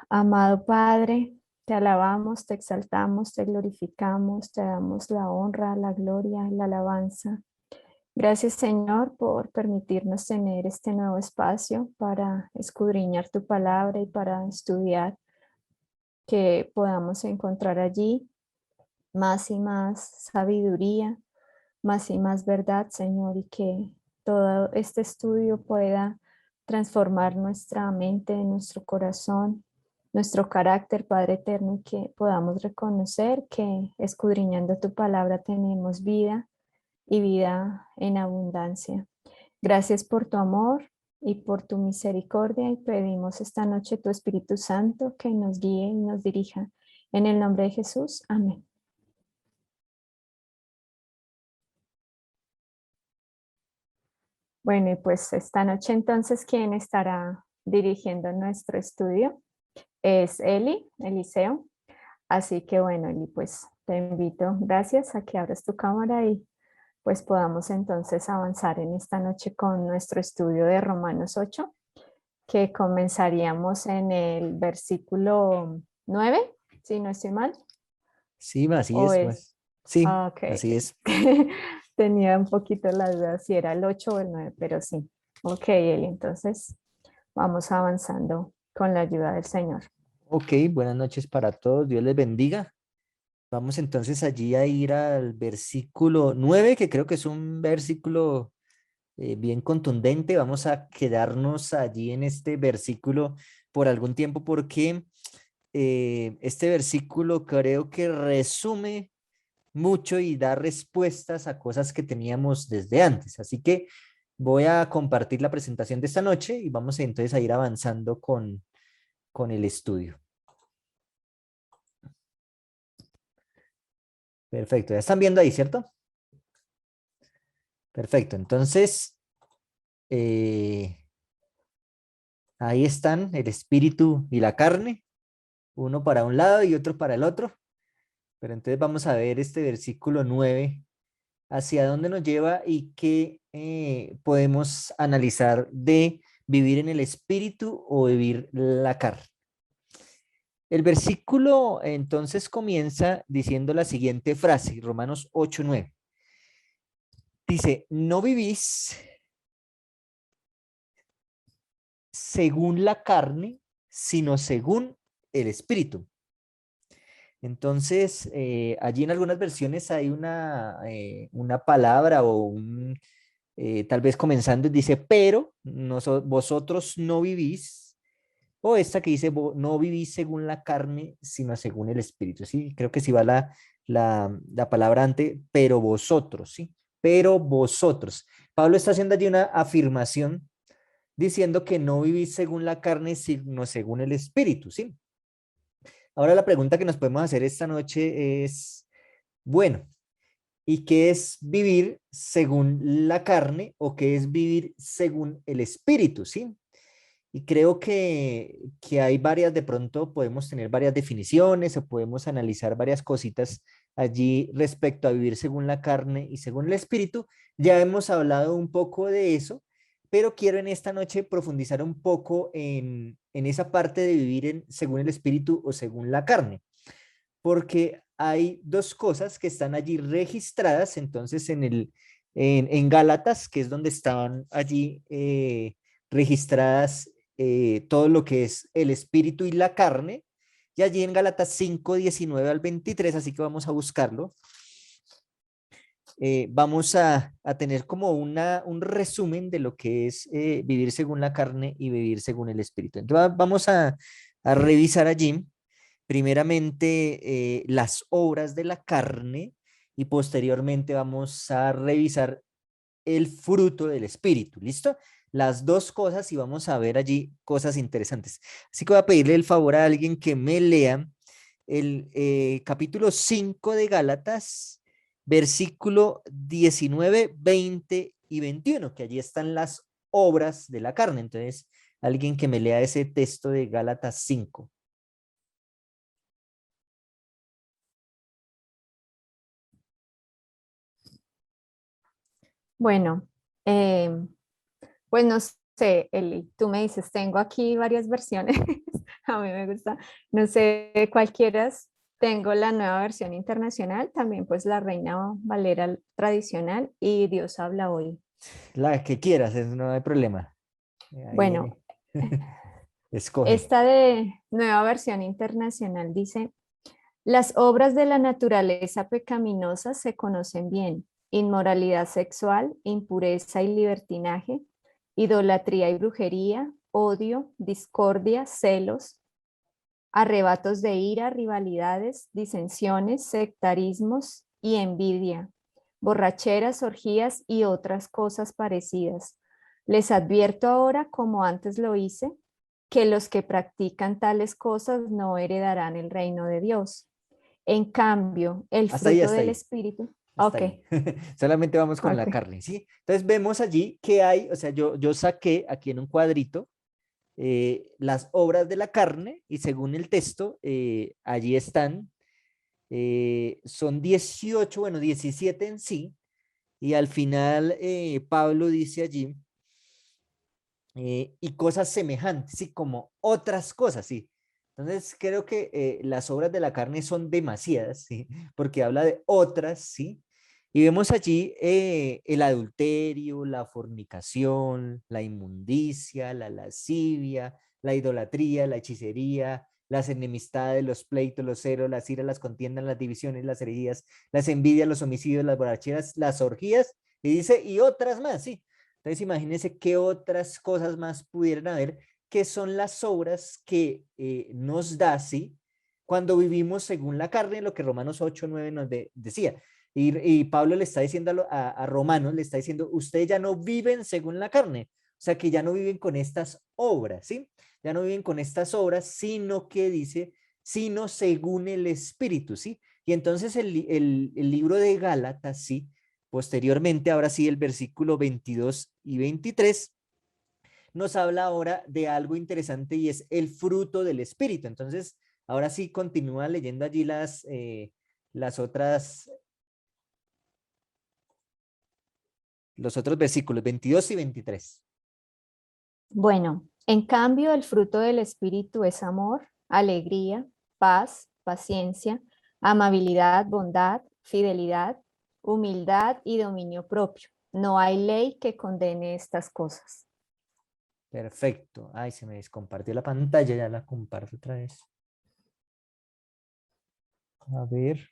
Amado Padre, te alabamos, te exaltamos, te glorificamos, te damos la honra, la gloria y la alabanza. Gracias, Señor, por permitirnos tener este nuevo espacio para escudriñar tu palabra y para estudiar, que podamos encontrar allí más y más sabiduría, más y más verdad, Señor, y que todo este estudio pueda transformar nuestra mente, nuestro corazón, nuestro carácter, Padre eterno, y que podamos reconocer que escudriñando tu palabra tenemos vida y vida en abundancia. Gracias por tu amor y por tu misericordia, y pedimos esta noche tu Espíritu Santo que nos guíe y nos dirija. En el nombre de Jesús, amén. Bueno, y pues esta noche entonces, ¿quién estará dirigiendo nuestro estudio? Es Eliseo. Así que bueno, Eli, pues te invito, gracias a que abras tu cámara y pues podamos entonces avanzar en esta noche con nuestro estudio de Romanos 8, que comenzaríamos en el versículo 9, si no estoy mal, Sí, así o es, es, pues. Sí, ok, así es. tenía un poquito la duda si era el 8 o el 9, pero sí. Ok, Eli, entonces vamos avanzando con la ayuda del Señor. Ok, buenas noches para todos. Dios les bendiga. Vamos entonces allí a ir al versículo 9, que creo que es un versículo bien contundente. Vamos a quedarnos allí en este versículo por algún tiempo porque este versículo creo que resume mucho y da respuestas a cosas que teníamos desde antes. Así que voy a compartir la presentación de esta noche y vamos entonces a ir avanzando con el estudio. Perfecto, ya están viendo ahí, ¿cierto? Perfecto, entonces eh, ahí están el espíritu y la carne, uno para un lado y otro para el otro. Pero entonces vamos a ver este versículo 9 hacia dónde nos lleva y qué podemos analizar de vivir en el espíritu o vivir la carne. El versículo entonces comienza diciendo la siguiente frase, Romanos 8:9. Dice, no vivís según la carne, sino según el espíritu. Entonces, allí en algunas versiones hay una palabra o tal vez comenzando, dice, pero vosotros no vivís, o esta que dice, no vivís según la carne, sino según el espíritu, ¿sí? Creo que sí va la palabra antes, pero vosotros, ¿sí? Pero vosotros. Pablo está haciendo allí una afirmación diciendo que no vivís según la carne, sino según el espíritu, ¿sí? Ahora la pregunta que nos podemos hacer esta noche es, bueno, ¿y qué es vivir según la carne o qué es vivir según el espíritu, sí? Y creo que hay varias, de pronto podemos tener varias definiciones o podemos analizar varias cositas allí respecto a vivir según la carne y según el espíritu. Ya hemos hablado un poco de eso, pero quiero en esta noche profundizar un poco en esa parte de vivir según el espíritu o según la carne, porque hay dos cosas que están allí registradas, entonces en Gálatas, que es donde estaban allí registradas todo lo que es el espíritu y la carne, y allí en Gálatas 5:19 al 23, así que vamos a buscarlo. Vamos a tener como un resumen de lo que es vivir según la carne y vivir según el espíritu. Entonces vamos a revisar allí primeramente las obras de la carne y posteriormente vamos a revisar el fruto del espíritu, ¿listo? Las dos cosas y vamos a ver allí cosas interesantes. Así que voy a pedirle el favor a alguien que me lea el capítulo 5 de Gálatas, versículo 19, 20 y 21, que allí están las obras de la carne. Entonces, alguien que me lea ese texto de Gálatas 5. Bueno, pues no sé, Eli, tú me dices, tengo aquí varias versiones, A mí me gusta, no sé, cualquiera. Tengo la nueva versión internacional, también pues la Reina Valera tradicional y Dios habla hoy. La que quieras, no hay problema. Ahí Bueno, escoge. esta de nueva versión internacional dice, las obras de la naturaleza pecaminosa se conocen bien: inmoralidad sexual, impureza y libertinaje, idolatría y brujería, odio, discordia, celos, arrebatos de ira, rivalidades, disensiones, sectarismos y envidia, borracheras, orgías y otras cosas parecidas. Les advierto ahora, como antes lo hice, que los que practican tales cosas no heredarán el reino de Dios. En cambio, el Hasta ahí, fruto hasta del ahí. Espíritu. Hasta Ok, ahí. Solamente vamos con la ok. carne, ¿sí? Entonces vemos allí que hay, o sea, yo saqué aquí en un cuadrito las obras de la carne y según el texto, allí están, son 18, bueno, 17 en sí, y al final Pablo dice allí, y cosas semejantes, sí, como otras cosas, sí. Entonces creo que las obras de la carne son demasiadas, sí, porque habla de otras, sí. Y vemos allí el adulterio, la fornicación, la inmundicia, la lascivia, la idolatría, la hechicería, las enemistades, los pleitos, los celos, las iras, las contiendas, las divisiones, las herejías, las envidias, los homicidios, las borracheras, las orgías, y dice, y otras más, sí. Entonces imagínense qué otras cosas más pudieran haber, que son las obras que nos da, ¿sí? Cuando vivimos según la carne, lo que Romanos 8 9 nos decía. Y Pablo le está diciendo a Romanos, le está diciendo, ustedes ya no viven según la carne, o sea que ya no viven con estas obras, ¿sí? Ya no viven con estas obras, sino que dice, sino según el Espíritu, ¿sí? Y entonces el libro de Gálatas, ¿sí? Posteriormente, ahora sí, el versículo 22 y 23 nos habla ahora de algo interesante y es el fruto del Espíritu. Entonces, ahora sí, continúa leyendo allí las otras, los otros versículos 22 y 23. Bueno, en cambio, el fruto del Espíritu es amor, alegría, paz, paciencia, amabilidad, bondad, fidelidad, humildad y dominio propio. No hay ley que condene estas cosas. Perfecto. Ay, se me descompartió la pantalla, ya la comparto otra vez. A ver,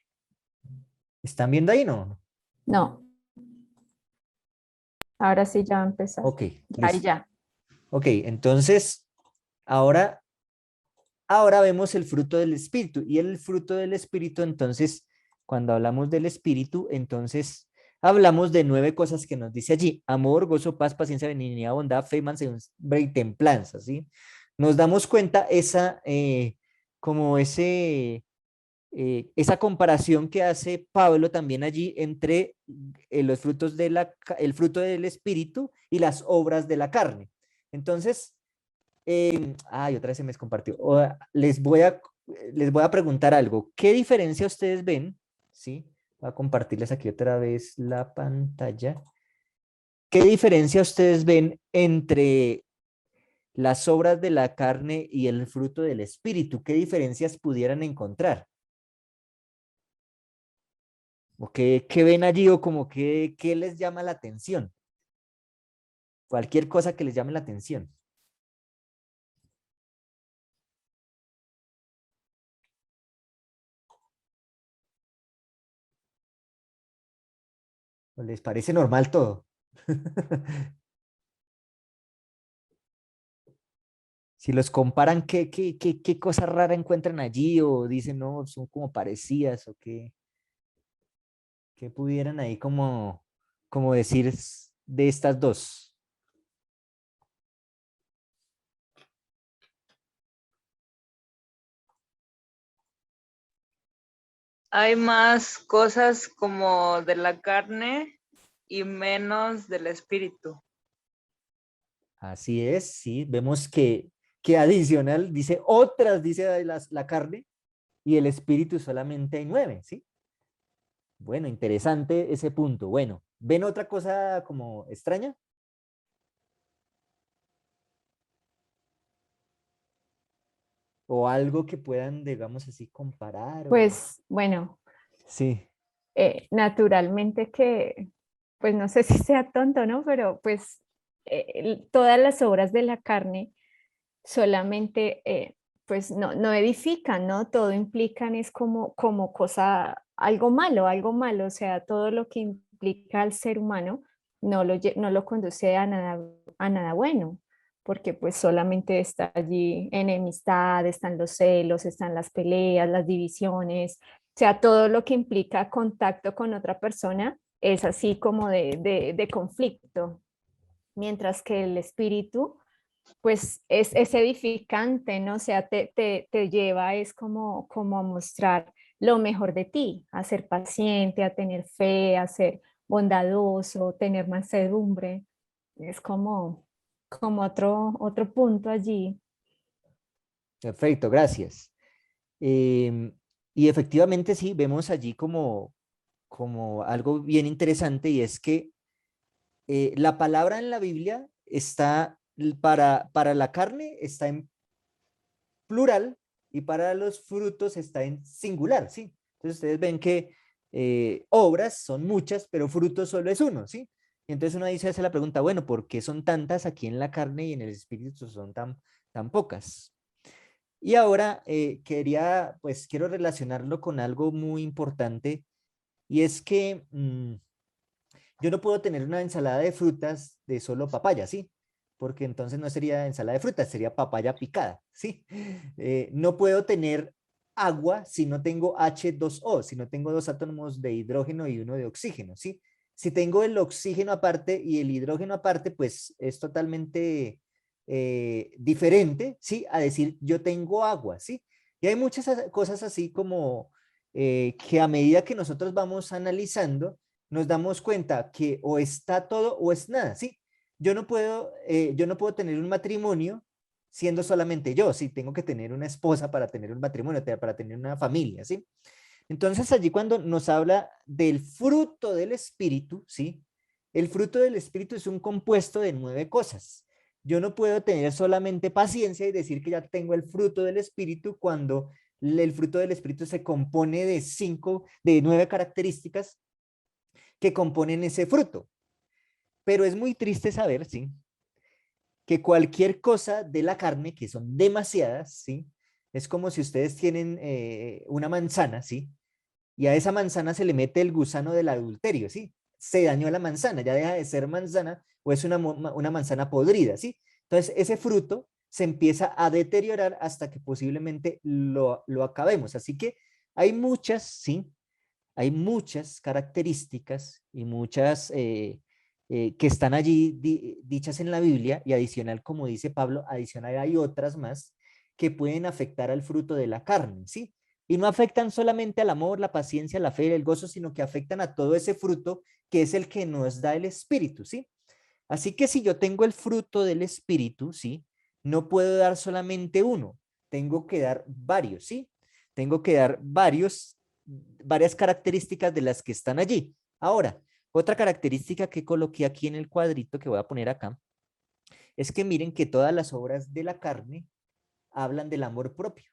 ¿están viendo ahí, no? No, ahora sí ya va a empezar. Ok, Ya y listo. ya. Ok, entonces, ahora ahora vemos el fruto del Espíritu y el fruto del Espíritu, entonces, cuando hablamos del Espíritu, entonces hablamos de 9 cosas que nos dice allí: amor, gozo, paz, paciencia, benignidad, bondad, fe, mansedumbre y templanza, ¿sí? Nos damos cuenta como esa comparación que hace Pablo también allí entre los frutos el fruto del Espíritu y las obras de la carne. Entonces, ay, otra vez se me compartió. Les voy a preguntar algo. ¿Qué diferencia ustedes ven? Sí, voy a compartirles aquí otra vez la pantalla. ¿Qué diferencia ustedes ven entre las obras de la carne y el fruto del espíritu? ¿Qué diferencias pudieran encontrar? ¿O qué ven allí o como qué les llama la atención? Cualquier cosa que les llame la atención. ¿O les parece normal todo? Si los comparan, ¿qué cosa rara encuentran allí? O dicen, no, son como parecidas, o qué pudieran ahí como decir de estas dos. Hay más cosas como de la carne y menos del espíritu. Así es, sí, vemos que adicional, dice otras, dice la carne, y el espíritu solamente hay 9, ¿sí? Bueno, interesante ese punto. Bueno, ¿ven otra cosa como extraña? o algo que puedan, digamos así, comparar o... Pues bueno, Sí, naturalmente que, pues no sé si sea tonto, ¿no? Pero pues todas las obras de la carne solamente, pues no edifican, ¿no? Todo implican es como cosa, algo malo, o sea, todo lo que implica al ser humano no lo conduce a nada bueno, porque pues solamente está allí enemistad, están los celos, están las peleas, las divisiones, o sea, todo lo que implica contacto con otra persona es así como de conflicto, mientras que el espíritu pues es edificante, ¿no? O sea, te lleva, es como a mostrar lo mejor de ti, a ser paciente, a tener fe, a ser bondadoso, tener mansedumbre. Es como otro punto allí. perfecto, gracias. Em, y efectivamente sí, vemos allí como algo bien interesante y es que la palabra en la Biblia está para la carne está en plural y para los frutos está en singular, ¿sí? Entonces ustedes ven que obras son muchas, pero frutos solo es uno, ¿sí? Y entonces uno ahí se hace la pregunta, bueno, ¿por qué son tantas aquí en la carne y en el espíritu son tan pocas? Y ahora quiero relacionarlo con algo muy importante y es que yo no puedo tener una ensalada de frutas de solo papaya, ¿sí? Porque entonces no sería ensalada de frutas, sería papaya picada, ¿sí? No puedo tener agua si no tengo H2O, si no tengo dos átomos de hidrógeno y uno de oxígeno, ¿sí? Si tengo el oxígeno aparte y el hidrógeno aparte, pues es totalmente diferente, ¿sí? A decir yo tengo agua, ¿sí? Y hay muchas cosas así como que a medida que nosotros vamos analizando, nos damos cuenta que o está todo o es nada, ¿sí? Yo no puedo tener un matrimonio siendo solamente yo, sí, tengo que tener una esposa para tener un matrimonio, para tener una familia, ¿sí? Entonces allí cuando nos habla del fruto del espíritu, ¿sí? El fruto del espíritu es un compuesto de 9 cosas. Yo no puedo tener solamente paciencia y decir que ya tengo el fruto del espíritu cuando el fruto del espíritu se compone de 9 características que componen ese fruto. Pero es muy triste saber, ¿sí? Que cualquier cosa de la carne, que son demasiadas, ¿sí? Es como si ustedes tienen una manzana, ¿sí? Y a esa manzana se le mete el gusano del adulterio, ¿sí? Se dañó la manzana, ya deja de ser manzana o es una manzana podrida, ¿sí? Entonces ese fruto se empieza a deteriorar hasta que posiblemente lo acabemos. Así que hay muchas, ¿sí? Hay muchas características y muchas que están allí dichas en la Biblia y adicional, como dice Pablo, adicional hay otras más que pueden afectar al fruto de la carne, ¿sí? Y no afectan solamente al amor, la paciencia, la fe, el gozo, sino que afectan a todo ese fruto que es el que nos da el Espíritu, ¿sí? Así que si yo tengo el fruto del Espíritu, ¿sí? No puedo dar solamente uno, tengo que dar varios, ¿sí? Tengo que dar varias características de las que están allí. Ahora, otra característica que coloqué aquí en el cuadrito que voy a poner acá, es que miren que todas las obras de la carne hablan del amor propio,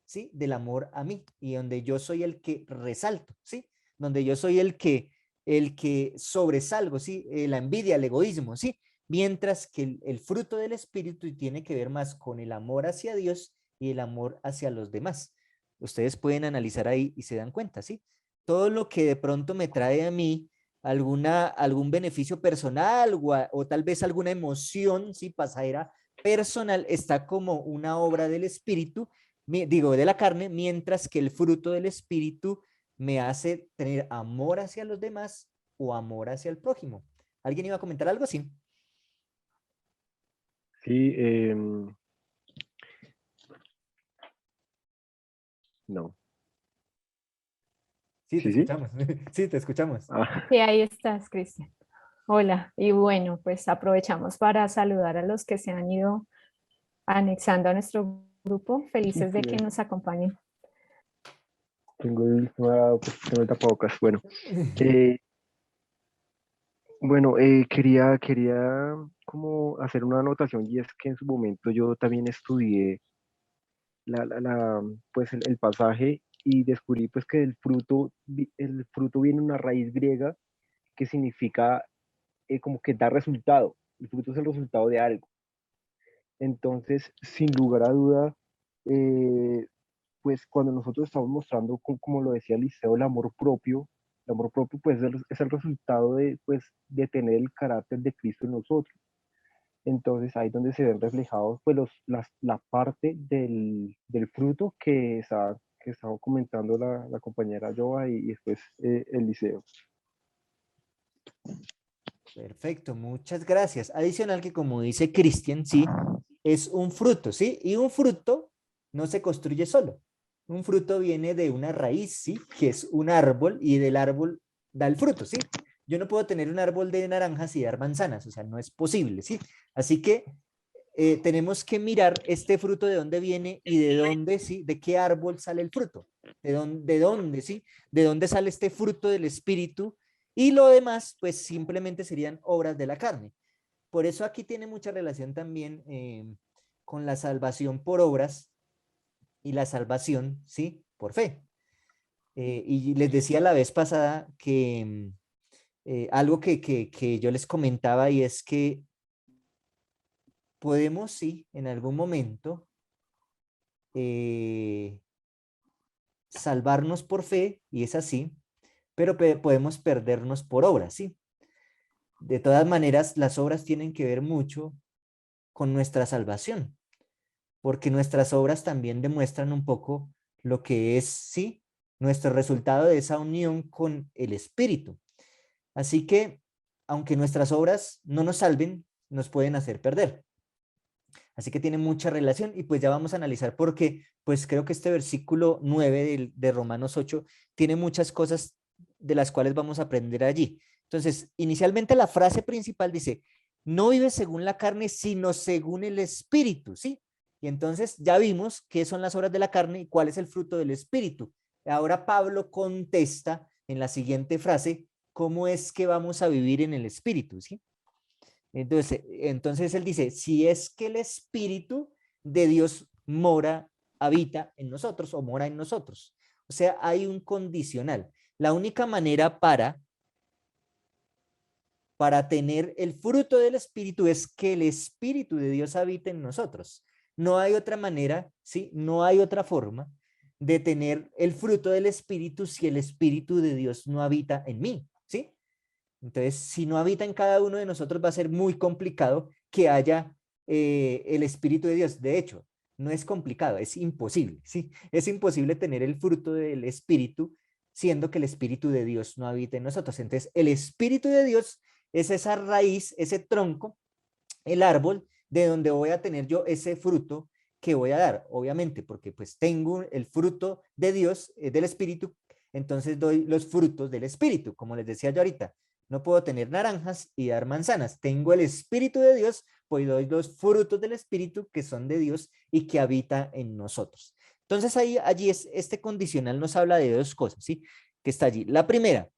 ¿sí? Del amor a mí y donde yo soy el que resalto, ¿sí? Donde yo soy el que sobresalgo, ¿sí? La envidia, el egoísmo, ¿sí? Mientras que el fruto del espíritu tiene que ver más con el amor hacia Dios y el amor hacia los demás. Ustedes pueden analizar ahí y se dan cuenta, ¿sí? Todo lo que de pronto me trae a mí algún beneficio personal o tal vez alguna emoción, ¿sí? Pasajera personal, está como una obra del espíritu, digo, de la carne, mientras que el fruto del espíritu me hace tener amor hacia los demás o amor hacia el prójimo. ¿Alguien iba a comentar algo así? Sí, no. Sí, te Sí, sí. escuchamos. Sí, te escuchamos. Ah, Sí, ahí estás, Cristian. Hola, y bueno, pues aprovechamos para saludar a los que se han ido anexando a nuestro grupo, felices de que nos acompañen. tengo el tapabocas. Bueno, eh, quería como hacer una anotación y es que en su momento yo también estudié pues el pasaje y descubrí pues que el fruto viene de una raíz griega que significa como que da resultado. El fruto es el resultado de algo. Entonces, sin lugar a duda, eh, pues cuando nosotros estamos mostrando, como lo decía Eliseo, el amor propio pues es el resultado pues, de tener el carácter de Cristo en nosotros. Entonces ahí es donde se ven reflejados pues la parte del fruto que estaba comentando la compañera Joa y después Eliseo. Perfecto, muchas gracias. Adicional que como dice Cristian, sí, es un fruto, ¿sí? Y un fruto no se construye solo. Un fruto viene de una raíz, ¿sí? Que es un árbol y del árbol da el fruto, ¿sí? Yo no puedo tener un árbol de naranjas y dar manzanas, o sea, no es posible, ¿sí? Así que tenemos que mirar este fruto de dónde viene y de dónde, ¿sí? De qué árbol sale el fruto, de dónde, ¿sí? De dónde sale este fruto del espíritu y lo demás, pues simplemente serían obras de la carne. Por eso aquí tiene mucha relación también con la salvación por obras y la salvación, ¿sí? Por fe. Y les decía la vez pasada que algo que yo les comentaba y es que podemos, sí, en algún momento eh, salvarnos por fe, y es así, pero podemos perdernos por obras, ¿sí? De todas maneras, las obras tienen que ver mucho con nuestra salvación, porque nuestras obras también demuestran un poco lo que es, sí, nuestro resultado de esa unión con el Espíritu. Así que, aunque nuestras obras no nos salven, nos pueden hacer perder. Así que tiene mucha relación y pues ya vamos a analizar por qué, pues creo que este versículo 9 de Romanos 8 tiene muchas cosas de las cuales vamos a aprender allí. Entonces, inicialmente la frase principal dice, no vive según la carne, sino según el Espíritu, ¿sí? Y entonces ya vimos qué son las obras de la carne y cuál es el fruto del Espíritu. Ahora Pablo contesta en la siguiente frase, ¿cómo es que vamos a vivir en el Espíritu, ¿sí? Entonces él dice, si es que el Espíritu de Dios mora, habita en nosotros o mora en nosotros. O sea, hay un condicional. La única manera para tener el fruto del Espíritu es que el Espíritu de Dios habite en nosotros. No hay otra manera, ¿sí? No hay otra forma de tener el fruto del Espíritu si el Espíritu de Dios no habita en mí, ¿sí? Entonces, si no habita en cada uno de nosotros, va a ser muy complicado que haya el Espíritu de Dios. De hecho, no es complicado, es imposible, ¿sí? Es imposible tener el fruto del Espíritu, siendo que el Espíritu de Dios no habita en nosotros. Entonces, el Espíritu de Dios es esa raíz, ese tronco, el árbol de donde voy a tener yo ese fruto que voy a dar, obviamente, porque pues tengo el fruto de Dios, del Espíritu, entonces doy los frutos del Espíritu, como les decía yo ahorita. No puedo tener naranjas y dar manzanas. Tengo el Espíritu de Dios, pues doy los frutos del Espíritu que son de Dios y que habita en nosotros. Entonces allí este condicional nos habla de dos cosas, ¿sí? Que está allí. La primera,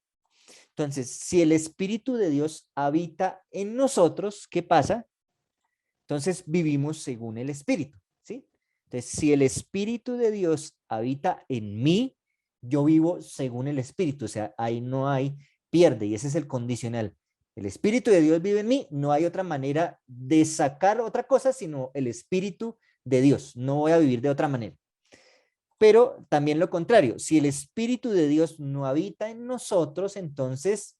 entonces, si el Espíritu de Dios habita en nosotros, ¿qué pasa? Entonces vivimos según el Espíritu, ¿sí? Entonces, si el Espíritu de Dios habita en mí, yo vivo según el Espíritu, o sea, ahí no hay pierde y ese es el condicional. El Espíritu de Dios vive en mí, no hay otra manera de sacar otra cosa sino el Espíritu de Dios, no voy a vivir de otra manera. Pero también lo contrario, si el Espíritu de Dios no habita en nosotros, entonces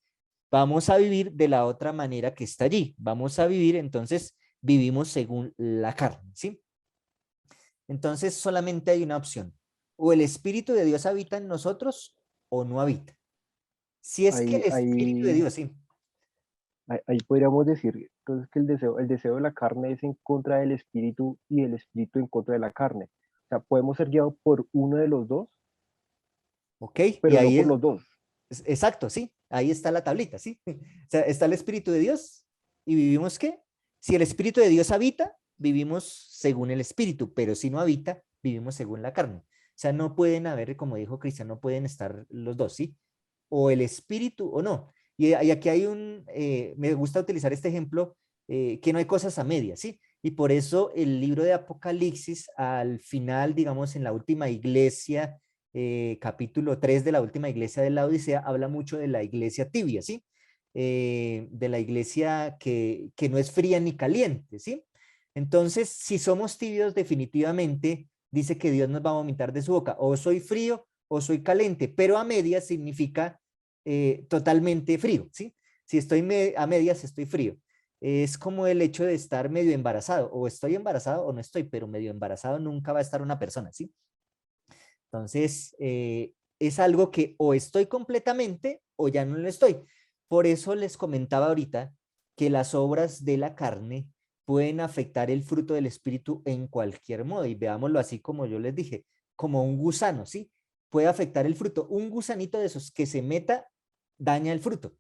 vamos a vivir de la otra manera que está allí. Vamos a vivir, entonces vivimos según la carne, ¿sí? Entonces solamente hay una opción. O el Espíritu de Dios habita en nosotros o no habita. Si es que Ahí, el Espíritu de ahí, Dios, sí. ahí podríamos decir entonces que el deseo de la carne es en contra del espíritu y el espíritu en contra de la carne. O sea, podemos ser guiados por uno de los dos, Ok, y pero no ahí por los dos. exacto, sí. Ahí está la tablita, sí. O sea, está el Espíritu de Dios y vivimos ¿qué? Si el Espíritu de Dios habita, vivimos según el Espíritu, pero si no habita, vivimos según la carne. O sea, no pueden haber, como dijo Cristian, no pueden estar los dos, ¿sí? O el Espíritu o no. Y aquí hay me gusta utilizar este ejemplo, que no hay cosas a medias, ¿sí? Y por eso el libro de Apocalipsis, al final, digamos, en la última iglesia, capítulo 3 de la última iglesia de la Odisea, habla mucho de la iglesia tibia, ¿sí? De la iglesia que no es fría ni caliente, ¿sí? Entonces, si somos tibios, definitivamente dice que Dios nos va a vomitar de su boca. O soy frío o soy caliente, pero a medias significa totalmente frío, ¿sí? Si estoy a medias, estoy frío. Es como el hecho de estar medio embarazado, o estoy embarazado o no estoy, pero medio embarazado nunca va a estar una persona, ¿sí? Entonces, es algo que o estoy completamente o ya no lo estoy. Por eso les comentaba ahorita que las obras de la carne pueden afectar el fruto del espíritu en cualquier modo. Y veámoslo así como yo les dije, como un gusano, ¿sí? Puede afectar el fruto. Un gusanito de esos que se meta daña el fruto.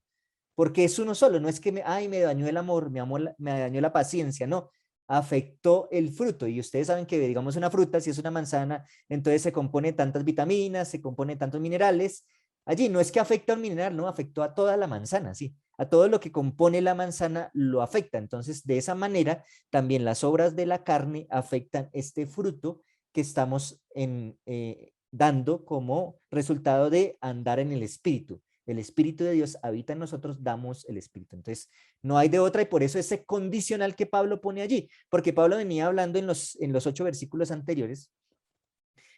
Porque es uno solo, no es que me dañó el amor, me dañó la paciencia, no, afectó el fruto. Y ustedes saben que, digamos, una fruta, si es una manzana, entonces se compone de tantas vitaminas, se compone de tantos minerales. Allí no es que afecta a un mineral, no, afectó a toda la manzana, sí, a todo lo que compone la manzana lo afecta. Entonces, de esa manera, también las obras de la carne afectan este fruto que estamos dando como resultado de andar en el espíritu. El Espíritu de Dios habita en nosotros, damos el Espíritu. Entonces, no hay de otra y por eso ese condicional que Pablo pone allí, porque Pablo venía hablando en los 8 versículos anteriores,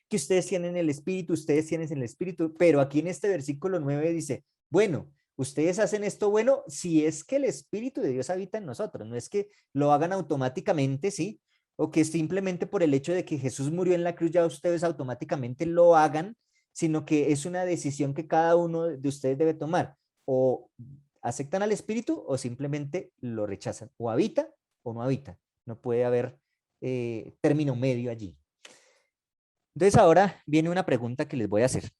que ustedes tienen el Espíritu, ustedes tienen el Espíritu, pero aquí en este versículo 9 dice, bueno, ustedes hacen esto bueno si es que el Espíritu de Dios habita en nosotros, no es que lo hagan automáticamente, ¿sí? O que simplemente por el hecho de que Jesús murió en la cruz ya ustedes automáticamente lo hagan, sino que es una decisión que cada uno de ustedes debe tomar. O aceptan al Espíritu o simplemente lo rechazan. O habita o no habita. No puede haber término medio allí. Entonces ahora viene una pregunta que les voy a hacer.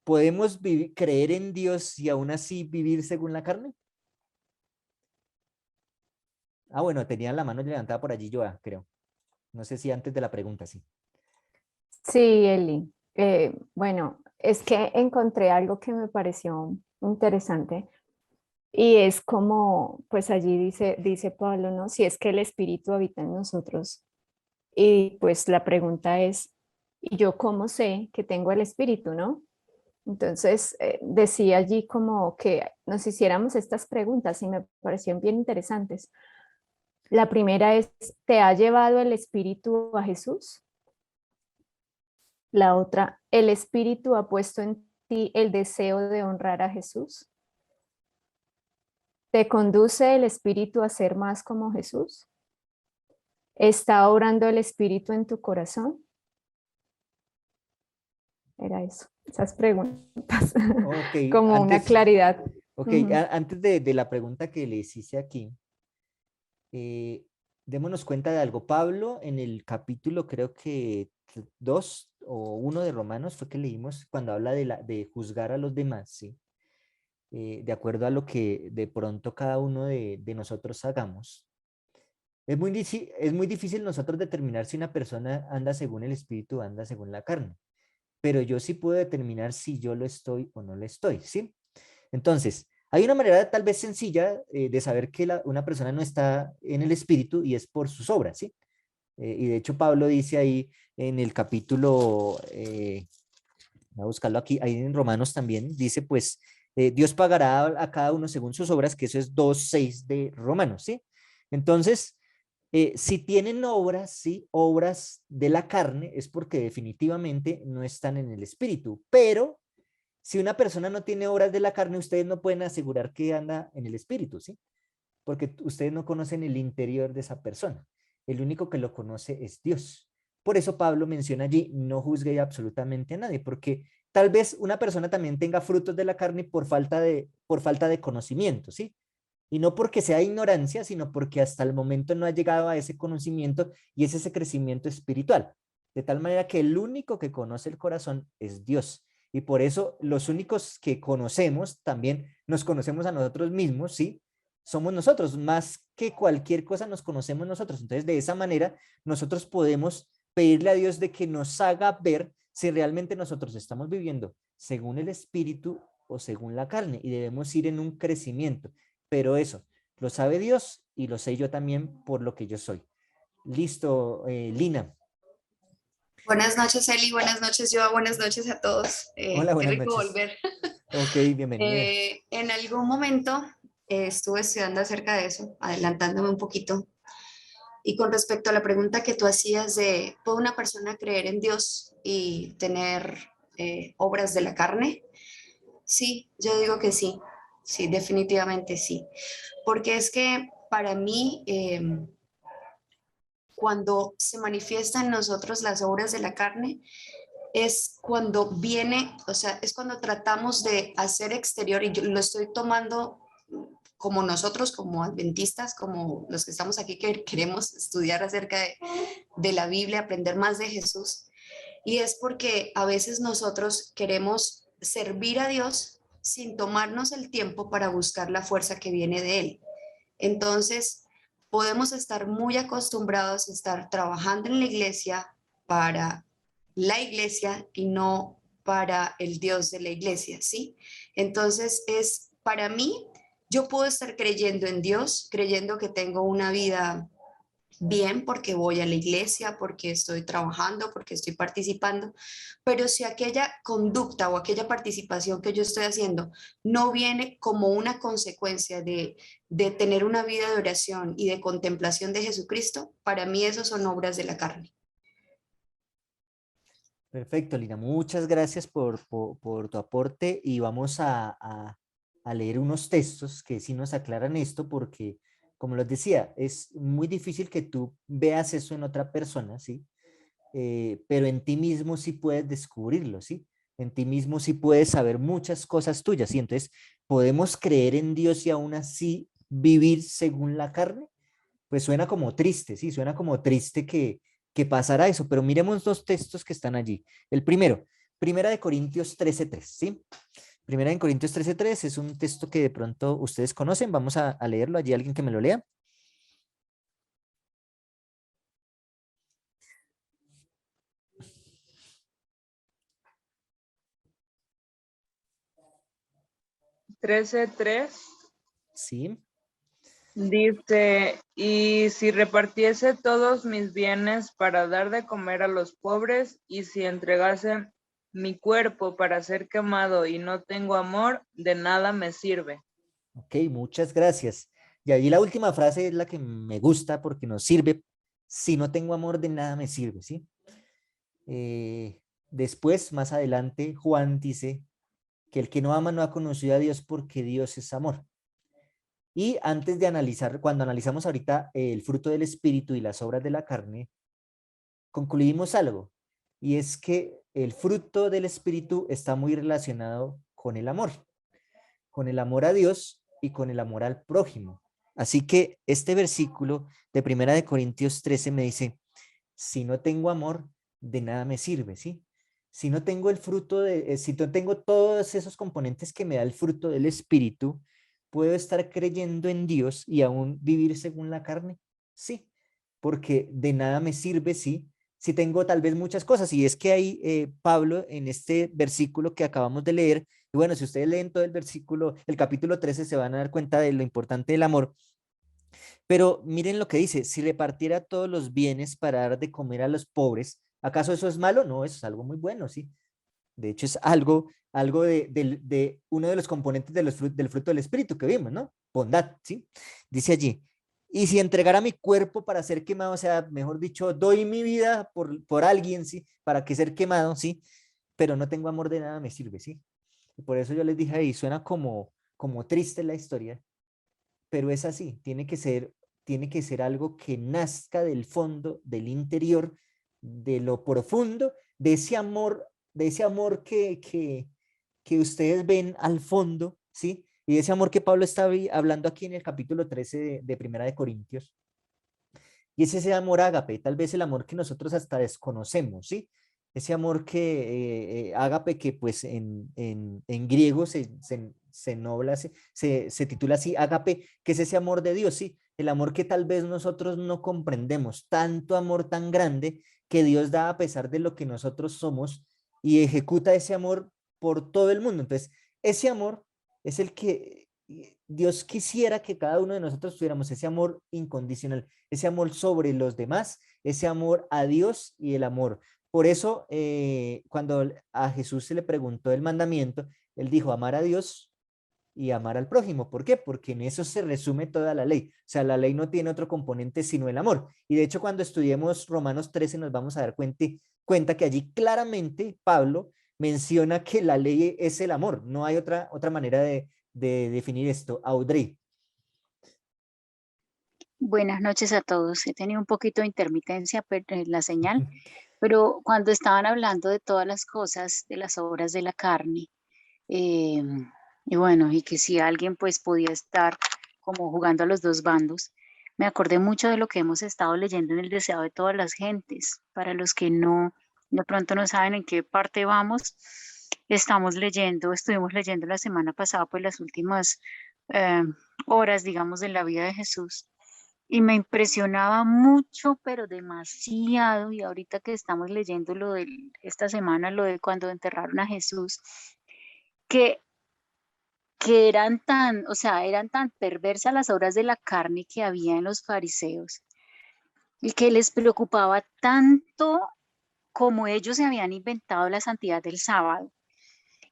¿Podemos creer en Dios y aún así vivir según la carne? Ah, bueno, tenía la mano levantada por allí, Joa, creo. No sé si antes de la pregunta, sí. Sí, Eli. Bueno, es que encontré algo que me pareció interesante y es como, pues allí dice Pablo, ¿no? Si es que el Espíritu habita en nosotros. Y pues la pregunta es, ¿y yo cómo sé que tengo el Espíritu, no? Entonces, decía allí como que nos hiciéramos estas preguntas y me parecieron bien interesantes. La primera es, ¿te ha llevado el Espíritu a Jesús? La otra, ¿el Espíritu ha puesto en ti el deseo de honrar a Jesús? ¿Te conduce el Espíritu a ser más como Jesús? ¿Está obrando el Espíritu en tu corazón? Era eso, esas preguntas, Ok, como una claridad. okay, antes de la pregunta que les hice aquí, démonos cuenta de algo. Pablo en el capítulo creo que 2 o 1 de Romanos fue que leímos cuando habla de juzgar a los demás, ¿sí? De acuerdo a lo que de pronto cada uno de nosotros hagamos. Es muy difícil nosotros determinar si una persona anda según el espíritu o anda según la carne, pero yo sí puedo determinar si yo lo estoy o no lo estoy, ¿sí? Entonces, hay una manera tal vez sencilla de saber que una persona no está en el espíritu y es por sus obras, ¿sí? Y de hecho Pablo dice ahí en el capítulo, voy a buscarlo aquí, ahí en Romanos también, dice pues, Dios pagará a cada uno según sus obras, que eso es 2:6 de Romanos, ¿sí? Entonces, si tienen obras, ¿sí? Obras de la carne, es porque definitivamente no están en el espíritu, pero si una persona no tiene obras de la carne, ustedes no pueden asegurar que anda en el espíritu, ¿sí? Porque ustedes no conocen el interior de esa persona. El único que lo conoce es Dios. Por eso Pablo menciona allí, no juzgue absolutamente a nadie, porque tal vez una persona también tenga frutos de la carne por falta de conocimiento, ¿sí? Y no porque sea ignorancia, sino porque hasta el momento no ha llegado a ese conocimiento y es ese crecimiento espiritual. De tal manera que el único que conoce el corazón es Dios. Y por eso los únicos que conocemos también nos conocemos a nosotros mismos, ¿sí? Somos nosotros, más que cualquier cosa nos conocemos nosotros. Entonces, de esa manera, nosotros podemos pedirle a Dios de que nos haga ver si realmente nosotros estamos viviendo según el Espíritu o según la carne y debemos ir en un crecimiento. Pero eso, lo sabe Dios y lo sé yo también por lo que yo soy. Listo, Lina. Buenas noches, Eli. Buenas noches, Joa. Buenas noches a todos. Hola, Qué buenas rico noches. volver. Ok, bienvenida. En algún momento estuve estudiando acerca de eso, adelantándome un poquito. Y con respecto a la pregunta que tú hacías de, ¿puede una persona creer en Dios y tener obras de la carne? Sí, yo digo que sí. Sí, definitivamente sí. Porque es que para mí, cuando se manifiestan en nosotros las obras de la carne, es cuando viene, o sea, es cuando tratamos de hacer exterior, y yo lo estoy tomando como nosotros, como adventistas, como los que estamos aquí que queremos estudiar acerca de la Biblia, aprender más de Jesús, y es porque a veces nosotros queremos servir a Dios sin tomarnos el tiempo para buscar la fuerza que viene de Él. Entonces, podemos estar muy acostumbrados a estar trabajando en la iglesia para la iglesia y no para el Dios de la iglesia, ¿sí? Entonces, es para mí, yo puedo estar creyendo en Dios, creyendo que tengo una vida bien porque voy a la iglesia, porque estoy trabajando, porque estoy participando, pero si aquella conducta o aquella participación que yo estoy haciendo no viene como una consecuencia de tener una vida de oración y de contemplación de Jesucristo, para mí eso son obras de la carne. Perfecto, Lina. Muchas gracias por tu aporte y vamos a leer unos textos que sí nos aclaran esto porque, como les decía, es muy difícil que tú veas eso en otra persona, ¿sí? Pero en ti mismo sí puedes descubrirlo, ¿sí? En ti mismo sí puedes saber muchas cosas tuyas, ¿sí? Entonces, ¿podemos creer en Dios y aún así vivir según la carne? Pues suena como triste, sí, suena como triste que pasara eso, pero miremos dos textos que están allí. El primero, Primera de Corintios 13:3, ¿sí? Primera de Corintios 13:3 es un texto que de pronto ustedes conocen, vamos a leerlo allí, alguien que me lo lea. Trece tres Sí, dice, y si repartiese todos mis bienes para dar de comer a los pobres, y si entregase mi cuerpo para ser quemado y no tengo amor, de nada me sirve. ok, muchas gracias. Y allí la última frase es la que me gusta porque nos sirve. Si no tengo amor, de nada me sirve, ¿sí? Después, más adelante, Juan dice que el que no ama no ha conocido a Dios porque Dios es amor. Y antes de analizar, cuando analizamos ahorita el fruto del espíritu y las obras de la carne, concluimos algo, y es que el fruto del espíritu está muy relacionado con el amor a Dios y con el amor al prójimo. Así que este versículo de Primera de Corintios 13 me dice, si no tengo amor, de nada me sirve, ¿sí? Si no tengo el fruto si no tengo todos esos componentes que me da el fruto del espíritu, ¿puedo estar creyendo en Dios y aún vivir según la carne? Sí, porque de nada me sirve, sí, si tengo tal vez muchas cosas. Y es que ahí Pablo, en este versículo que acabamos de leer, y bueno, si ustedes leen todo el versículo, el capítulo 13, se van a dar cuenta de lo importante del amor. Pero miren lo que dice, si repartiera todos los bienes para dar de comer a los pobres, ¿acaso eso es malo? No, eso es algo muy bueno, sí. De hecho, es algo de uno de los componentes del fruto del espíritu que vimos, ¿no? Bondad, ¿sí? Dice allí, y si entregara mi cuerpo para ser quemado, o sea, mejor dicho, doy mi vida por alguien, ¿sí? Para que ser quemado, ¿sí? Pero no tengo amor, de nada me sirve, ¿sí? Y por eso yo les dije ahí, suena como triste la historia, pero es así, tiene que ser algo que nazca del fondo, del interior, de lo profundo, de ese amor que ustedes ven al fondo, ¿sí? Y de ese amor que Pablo está hablando aquí en el capítulo 13 de Primera de Corintios. Y es ese amor ágape, tal vez el amor que nosotros hasta desconocemos, ¿sí? Ese amor que ágape, que pues en griego se nobla, se titula así, ágape, que es ese amor de Dios, ¿sí? El amor que tal vez nosotros no comprendemos, tanto amor tan grande que Dios da a pesar de lo que nosotros somos y ejecuta ese amor por todo el mundo. Entonces, ese amor es el que Dios quisiera que cada uno de nosotros tuviéramos ese amor incondicional, ese amor sobre los demás, ese amor a Dios y el amor. Por eso, cuando a Jesús se le preguntó el mandamiento, él dijo amar a Dios y amar al prójimo. ¿Por qué? Porque en eso se resume toda la ley. O sea, la ley no tiene otro componente sino el amor. Y de hecho, cuando estudiemos Romanos 13 nos vamos a dar cuenta que allí claramente Pablo menciona que la ley es el amor. No hay otra manera de definir esto. Audrey. Buenas noches a todos. He tenido un poquito de intermitencia en la señal, pero cuando estaban hablando de todas las cosas, de las obras de la carne, eh, y bueno, y que si alguien pues podía estar como jugando a los dos bandos, me acordé mucho de lo que hemos estado leyendo en El Deseado de todas las gentes. Para los que no, de pronto no saben en qué parte vamos, estuvimos leyendo la semana pasada pues las últimas eh, horas, digamos, de la vida de Jesús. Y me impresionaba mucho, pero demasiado, y ahorita que estamos leyendo esta semana, lo de cuando enterraron a Jesús, que, que eran tan, o sea, eran tan perversas las obras de la carne que había en los fariseos, y que les preocupaba tanto como ellos se habían inventado la santidad del sábado,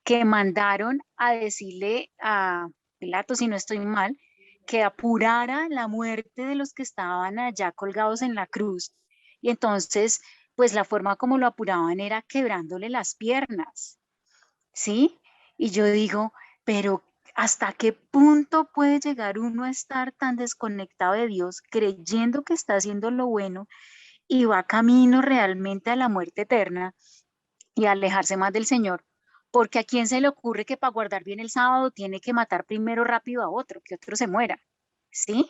que mandaron a decirle a Pilato, si no estoy mal, que apurara la muerte de los que estaban allá colgados en la cruz. Y entonces, pues la forma como lo apuraban era quebrándole las piernas, ¿sí? Y yo digo, pero ¿hasta qué punto puede llegar uno a estar tan desconectado de Dios, creyendo que está haciendo lo bueno y va camino realmente a la muerte eterna y a alejarse más del Señor? Porque a quién se le ocurre que para guardar bien el sábado tiene que matar primero rápido a otro, que otro se muera, ¿sí?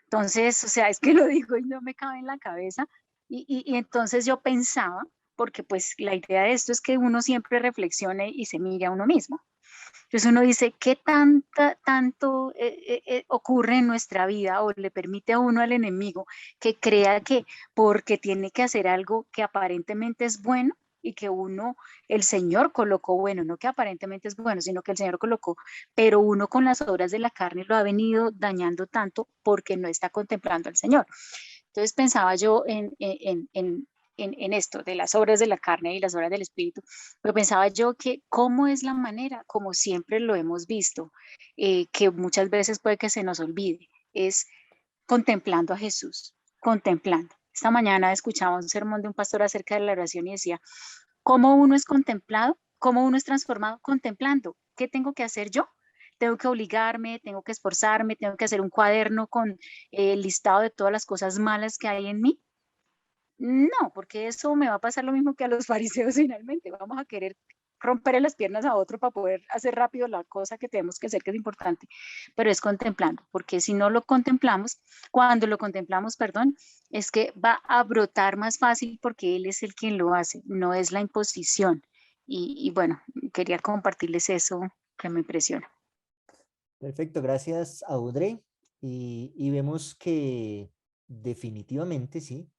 Entonces, o sea, es que lo digo y no me cabe en la cabeza. Y entonces yo pensaba, porque pues la idea de esto es que uno siempre reflexione y se mire a uno mismo. Entonces uno dice, ¿qué tanto ocurre en nuestra vida o le permite a uno al enemigo que crea que porque tiene que hacer algo que aparentemente es bueno y que uno, el Señor colocó bueno, no que aparentemente es bueno, sino que el Señor colocó, pero uno con las obras de la carne lo ha venido dañando tanto porque no está contemplando al Señor? Entonces pensaba yo en esto, de las obras de la carne y las obras del espíritu, pero pensaba yo que cómo es la manera, como siempre lo hemos visto, que muchas veces puede que se nos olvide, es contemplando a Jesús, contemplando. Esta mañana escuchaba un sermón de un pastor acerca de la oración y decía, ¿cómo uno es contemplado? ¿Cómo uno es transformado? Contemplando. ¿Qué tengo que hacer yo? Tengo que obligarme, tengo que esforzarme, tengo que hacer un cuaderno con el listado de todas las cosas malas que hay en mí. No, porque eso me va a pasar lo mismo que a los fariseos finalmente. Vamos a querer romper las piernas a otro para poder hacer rápido la cosa que tenemos que hacer, que es importante, pero es contemplando, porque si no lo contemplamos, cuando lo contemplamos, perdón, es que va a brotar más fácil porque Él es el quien lo hace, no es la imposición. Y bueno, quería compartirles eso que me impresiona. Perfecto, gracias Audrey. Y vemos que definitivamente sí.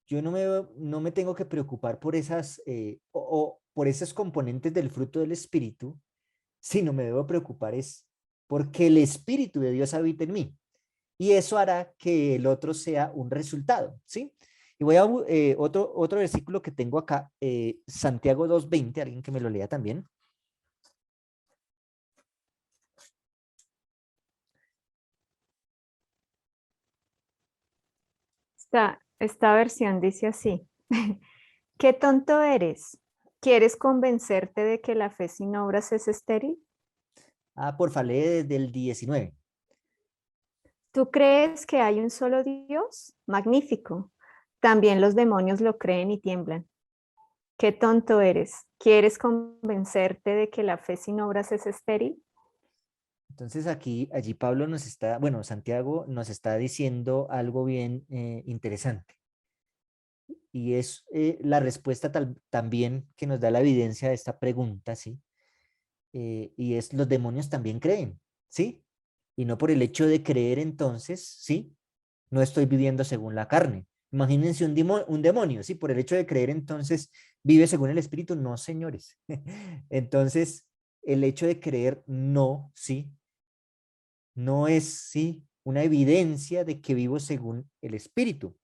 Yo no me tengo que preocupar por o por esos componentes del fruto del Espíritu, sino me debo preocupar es porque el Espíritu de Dios habita en mí. Y eso hará que el otro sea un resultado, ¿sí? Y voy a otro versículo que tengo acá, Santiago 2:20, alguien que me lo lea también. Esta versión dice así. Qué tonto eres. ¿Quieres convencerte de que la fe sin obras es estéril? Porfa, lee desde el 19. ¿Tú crees que hay un solo Dios? Magnífico. También los demonios lo creen y tiemblan. Qué tonto eres. ¿Quieres convencerte de que la fe sin obras es estéril? Entonces allí Pablo bueno, Santiago nos está diciendo algo bien interesante. Y es la respuesta también que nos da la evidencia de esta pregunta, ¿sí? Y es los demonios también creen, ¿sí? Y no por el hecho de creer entonces, ¿sí? No estoy viviendo según la carne. Imagínense un demonio, ¿sí? Por el hecho de creer entonces vive según el espíritu. No, señores. Entonces, el hecho de creer no, ¿sí? no es, ¿sí?, una evidencia de que vivo según el Espíritu.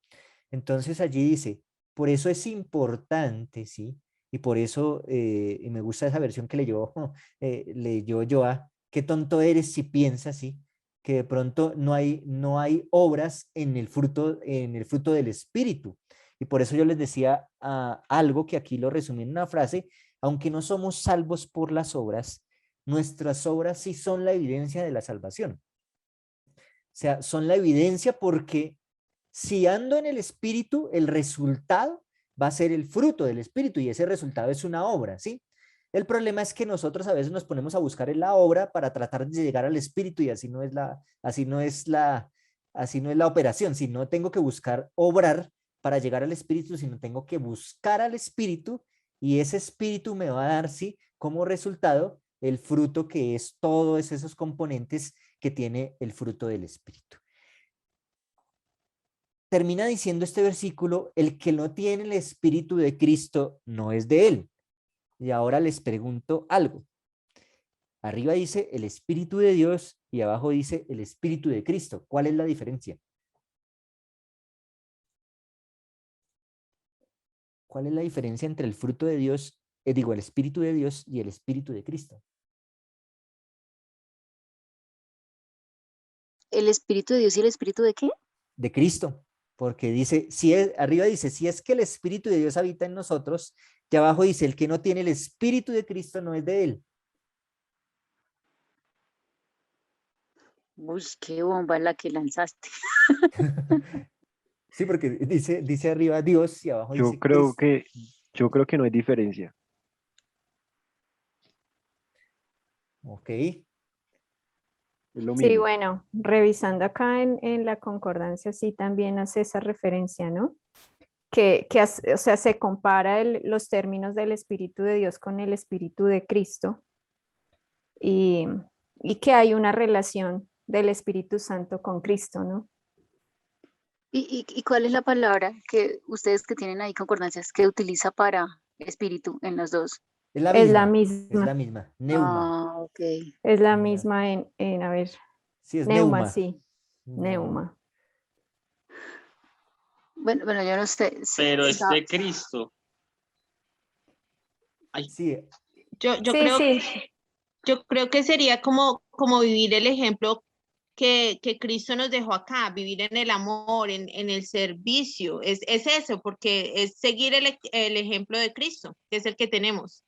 Entonces allí dice, por eso es importante, ¿sí? Y por eso, y me gusta esa versión que leyó Joa, qué tonto eres si piensas, ¿sí?, que de pronto no hay obras en el fruto del Espíritu. Y por eso yo les decía algo que aquí lo resumí en una frase: aunque no somos salvos por las obras, nuestras obras sí son la evidencia de la salvación. O sea, son la evidencia porque si ando en el Espíritu, el resultado va a ser el fruto del Espíritu y ese resultado es una obra, ¿sí? El problema es que nosotros a veces nos ponemos a buscar en la obra para tratar de llegar al Espíritu y así no es la operación. Si no tengo que buscar obrar para llegar al Espíritu, sino tengo que buscar al Espíritu y ese Espíritu me va a dar, sí, como resultado el fruto, que es todos esos componentes que tiene el fruto del Espíritu. Termina diciendo este versículo: el que no tiene el Espíritu de Cristo no es de él. Y ahora les pregunto algo. Arriba dice el Espíritu de Dios y abajo dice el Espíritu de Cristo. ¿Cuál es la diferencia? ¿Cuál es la diferencia entre el fruto de Dios, el Espíritu de Dios y el Espíritu de Cristo? ¿El Espíritu de Dios y el Espíritu de qué? De Cristo, porque dice, arriba dice, si es que el Espíritu de Dios habita en nosotros, y abajo dice, el que no tiene el Espíritu de Cristo no es de él. Uy, qué bomba la que lanzaste. Sí, porque dice arriba Dios y abajo Yo dice creo Cristo. que, yo creo que no hay diferencia. Ok. Es lo Sí, mismo. bueno, revisando acá en la concordancia, sí también hace esa referencia, ¿no? O sea, se compara los términos del Espíritu de Dios con el Espíritu de Cristo y, y que hay una relación del Espíritu Santo con Cristo, ¿no? ¿Y cuál es la palabra que ustedes que tienen ahí concordancias que utiliza para espíritu en los dos? Es la Es la misma, es la misma, misma. Neuma. Ah, ok. es la Neuma. misma a ver, Sí, es neuma, neuma. sí, Neuma. neuma. Bueno, yo no sé. Pero es de Cristo. Ay, Sí, Yo, yo Sí, creo, sí, yo creo que sería como vivir el ejemplo que Cristo nos dejó acá, vivir en el amor, en el servicio. Es eso, porque es seguir el ejemplo de Cristo, que es el que tenemos.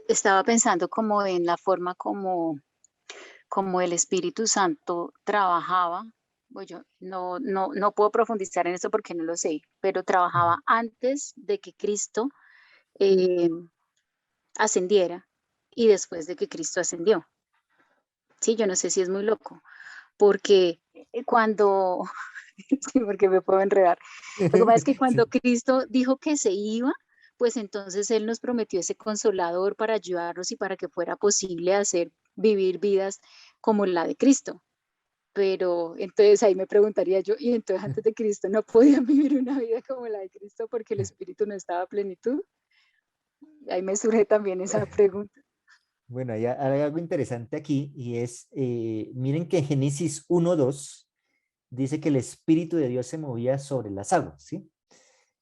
Estaba pensando como en la forma como el Espíritu Santo trabajaba. Pues yo no puedo profundizar en eso porque no lo sé, pero trabajaba antes de que Cristo eh, ascendiera y después de que Cristo ascendió. Sí, yo no sé si es muy loco, porque cuando, sí, porque me puedo enredar. Lo que pasa es que cuando sí. Cristo dijo que se iba, pues entonces Él nos prometió ese consolador para ayudarnos y para que fuera posible hacer vivir vidas como la de Cristo. Pero entonces ahí me preguntaría yo, ¿y entonces antes de Cristo no podían vivir una vida como la de Cristo porque el Espíritu no estaba a plenitud? Ahí me surge también esa pregunta. Bueno, hay algo interesante aquí y es, miren que en Génesis 1:2 dice que el Espíritu de Dios se movía sobre las aguas, ¿sí?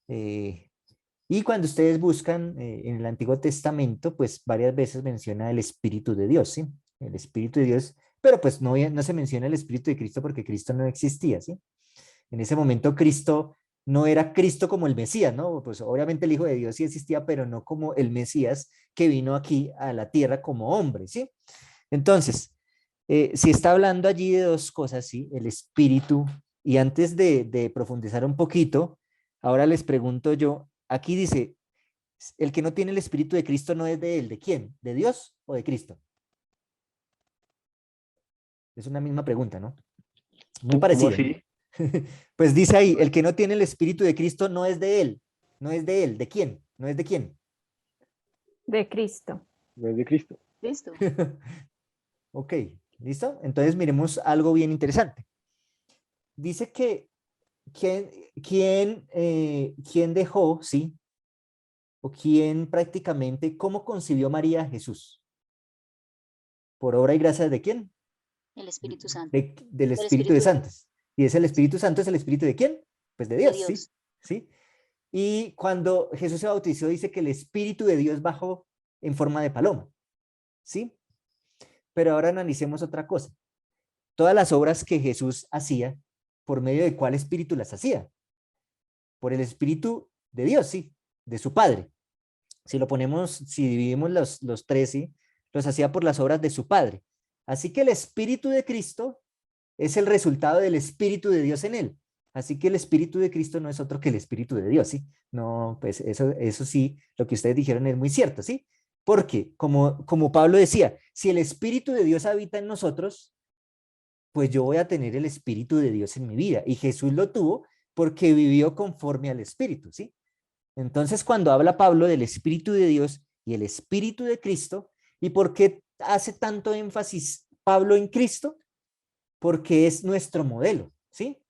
Y cuando ustedes buscan en el Antiguo Testamento, pues varias veces menciona el Espíritu de Dios, ¿sí? El Espíritu de Dios, pero pues no se menciona el Espíritu de Cristo porque Cristo no existía, ¿sí? En ese momento Cristo no era Cristo como el Mesías, ¿no? Pues obviamente el Hijo de Dios sí existía, pero no como el Mesías que vino aquí a la tierra como hombre, ¿sí? Entonces, si está hablando allí de dos cosas, ¿sí? El Espíritu, y antes de profundizar un poquito, ahora les pregunto yo, aquí dice, el que no tiene el Espíritu de Cristo no es de él, ¿de quién? ¿De Dios o de Cristo? Es una misma pregunta, ¿no? Muy ¿Cómo parecida. así? Pues dice ahí, el que no tiene el Espíritu de Cristo no es de él, no es de él, ¿de quién? No es de quién. de Cristo. No es de Cristo. Listo. Ok, ¿listo? Entonces miremos algo bien interesante. Dice que quién dejó, ¿sí? O quién prácticamente, cómo concibió María a Jesús. ¿Por obra y gracia de quién? El Espíritu Santo. Del Espíritu de Santos. ¿Y es el Espíritu Santo, es el Espíritu de quién? Pues de Dios, ¿sí? ¿Sí? Y cuando Jesús se bautizó, dice que el Espíritu de Dios bajó en forma de paloma, ¿sí? Pero ahora analicemos otra cosa. Todas las obras que Jesús hacía, ¿por medio de cuál espíritu las hacía? Por el Espíritu de Dios, sí, de su Padre. Si lo ponemos, si dividimos los tres, ¿sí? Los hacía por las obras de su Padre. Así que el Espíritu de Cristo es el resultado del Espíritu de Dios en él. Así que el Espíritu de Cristo no es otro que el Espíritu de Dios, ¿sí? No, pues eso sí, lo que ustedes dijeron es muy cierto, ¿sí? Porque, como Pablo decía, si el Espíritu de Dios habita en nosotros, pues yo voy a tener el Espíritu de Dios en mi vida. Y Jesús lo tuvo porque vivió conforme al Espíritu, ¿sí? Entonces, cuando habla Pablo del Espíritu de Dios y el Espíritu de Cristo, ¿y por qué hace tanto énfasis Pablo en Cristo? Porque es nuestro modelo, ¿sí?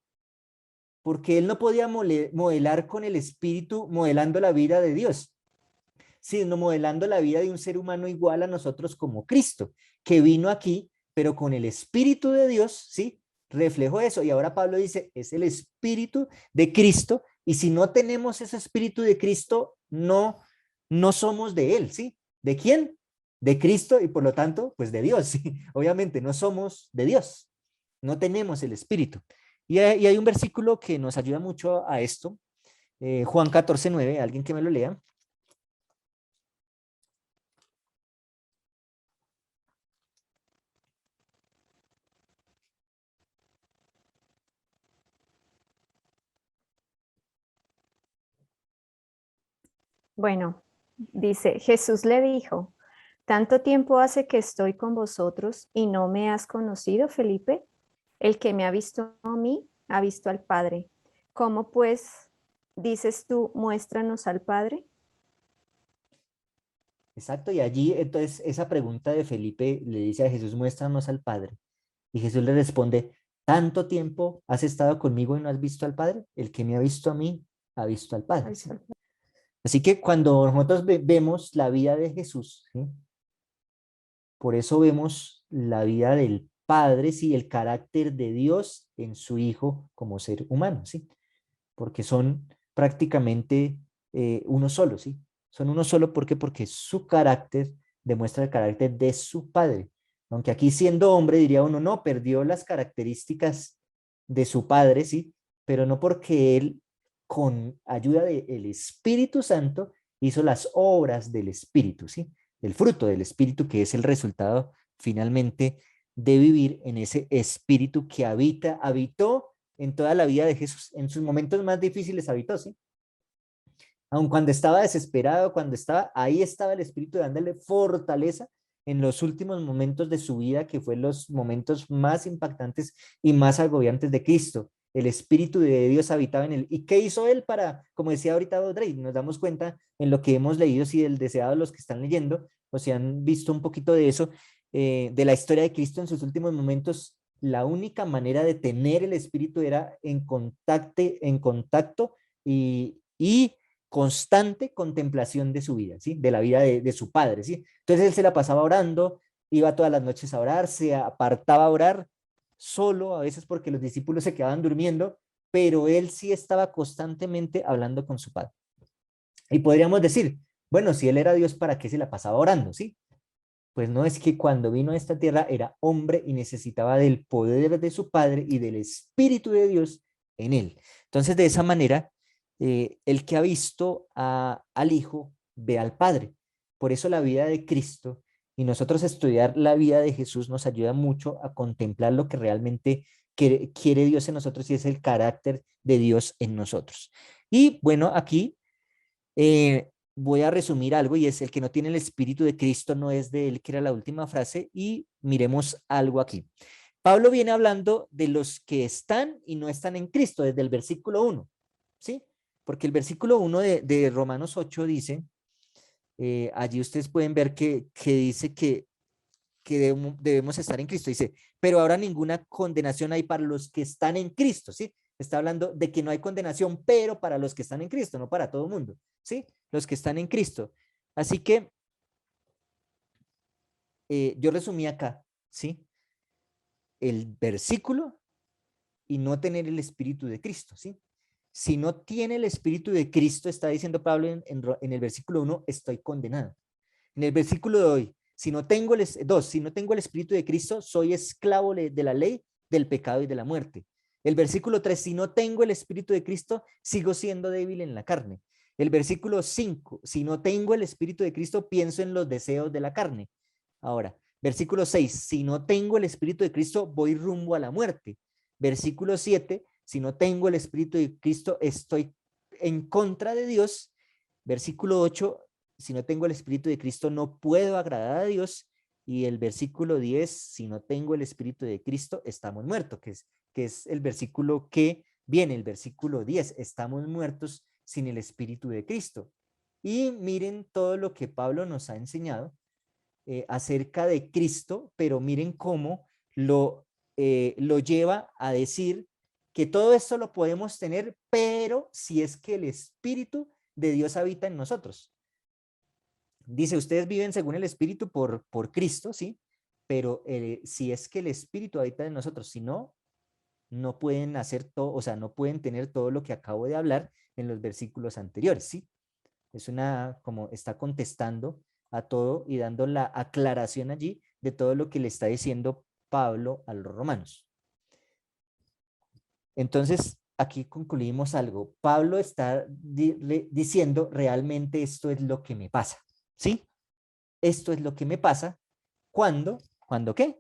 Porque él no podía modelar con el Espíritu, modelando la vida de Dios, sino modelando la vida de un ser humano igual a nosotros como Cristo, que vino aquí, pero con el Espíritu de Dios, ¿sí? Reflejó eso. Y ahora Pablo dice, es el Espíritu de Cristo, y si no tenemos ese Espíritu de Cristo, no somos de él, ¿sí? ¿De quién? De Cristo, y por lo tanto, pues de Dios, ¿sí? Obviamente no somos de Dios, no tenemos el Espíritu. Y hay un versículo que nos ayuda mucho a esto, Juan 14:9, alguien que me lo lea. Bueno, dice, Jesús le dijo, ¿tanto tiempo hace que estoy con vosotros y no me has conocido, Felipe? El que me ha visto a mí, ha visto al Padre. ¿Cómo pues dices tú, muéstranos al Padre? Exacto, y allí entonces esa pregunta de Felipe le dice a Jesús, muéstranos al Padre. Y Jesús le responde, ¿tanto tiempo has estado conmigo y no has visto al Padre? El que me ha visto a mí, ha visto al Padre. ¿Sí? Así que cuando nosotros vemos la vida de Jesús, ¿sí? Por eso vemos la vida del Padre, sí, el carácter de Dios en su Hijo como ser humano, ¿sí? Porque son prácticamente uno solo, ¿sí? Son uno solo, ¿por qué? Porque su carácter demuestra el carácter de su Padre. Aunque aquí siendo hombre diría uno, no, perdió las características de su Padre, ¿sí? Pero no porque él, con ayuda del Espíritu Santo, hizo las obras del Espíritu, ¿sí? El fruto del Espíritu, que es el resultado finalmente de vivir en ese Espíritu que habitó en toda la vida de Jesús. En sus momentos más difíciles habitó, ¿sí? Aun cuando estaba desesperado, ahí estaba el Espíritu dándole fortaleza en los últimos momentos de su vida, que fue los momentos más impactantes y más agobiantes de Cristo. El Espíritu de Dios habitaba en él. ¿Y qué hizo él para, como decía ahorita Audrey, nos damos cuenta en lo que hemos leído, si del deseado los que están leyendo, o si han visto un poquito de eso, de la historia de Cristo en sus últimos momentos, la única manera de tener el Espíritu era en contacto y constante contemplación de su vida, ¿sí? De la vida de su padre, ¿sí? Entonces él se la pasaba orando, iba todas las noches a orar, se apartaba a orar solo, a veces porque los discípulos se quedaban durmiendo, pero él sí estaba constantemente hablando con su padre. Y podríamos decir, bueno, si él era Dios, ¿para qué se la pasaba orando, sí? Pues no, es que cuando vino a esta tierra era hombre y necesitaba del poder de su Padre y del Espíritu de Dios en él. Entonces, de esa manera, el que ha visto al Hijo ve al Padre. Por eso la vida de Cristo y nosotros estudiar la vida de Jesús nos ayuda mucho a contemplar lo que realmente quiere Dios en nosotros y es el carácter de Dios en nosotros. Y bueno, aquí voy a resumir algo y es: el que no tiene el Espíritu de Cristo no es de él, que era la última frase, y miremos algo aquí. Pablo viene hablando de los que están y no están en Cristo desde el versículo 1, ¿sí? Porque el versículo 1 de Romanos 8 dice, allí ustedes pueden ver que dice que debemos estar en Cristo. Dice, pero ahora ninguna condenación hay para los que están en Cristo, ¿sí? Está hablando de que no hay condenación, pero para los que están en Cristo, no para todo el mundo, ¿sí? Los que están en Cristo. Así que yo resumí acá, ¿sí? El versículo y no tener el Espíritu de Cristo, ¿sí? Si no tiene el Espíritu de Cristo, está diciendo Pablo en el versículo 1, estoy condenado. En el versículo de hoy, si no tengo el Espíritu de Cristo, soy esclavo de la ley, del pecado y de la muerte. El versículo 3, si no tengo el Espíritu de Cristo, sigo siendo débil en la carne. El versículo 5, si no tengo el Espíritu de Cristo, pienso en los deseos de la carne. Ahora, versículo 6, si no tengo el Espíritu de Cristo, voy rumbo a la muerte. Versículo 7, si no tengo el Espíritu de Cristo, estoy en contra de Dios. Versículo 8, si no tengo el Espíritu de Cristo, no puedo agradar a Dios. Y el versículo 10, si no tengo el Espíritu de Cristo, estamos muertos, que es el versículo que viene, el versículo 10, estamos muertos sin el Espíritu de Cristo. Y miren todo lo que Pablo nos ha enseñado acerca de Cristo, pero miren cómo lo lleva a decir que todo esto lo podemos tener, pero si es que el Espíritu de Dios habita en nosotros. Dice, ustedes viven según el Espíritu por Cristo, ¿sí? Pero si es que el Espíritu habita en nosotros, si no, no pueden hacer todo, o sea, no pueden tener todo lo que acabo de hablar en los versículos anteriores, ¿sí? Es como está contestando a todo y dando la aclaración allí de todo lo que le está diciendo Pablo a los romanos. Entonces, aquí concluimos algo. Pablo está diciendo, realmente esto es lo que me pasa, ¿sí? Esto es lo que me pasa cuando ¿qué?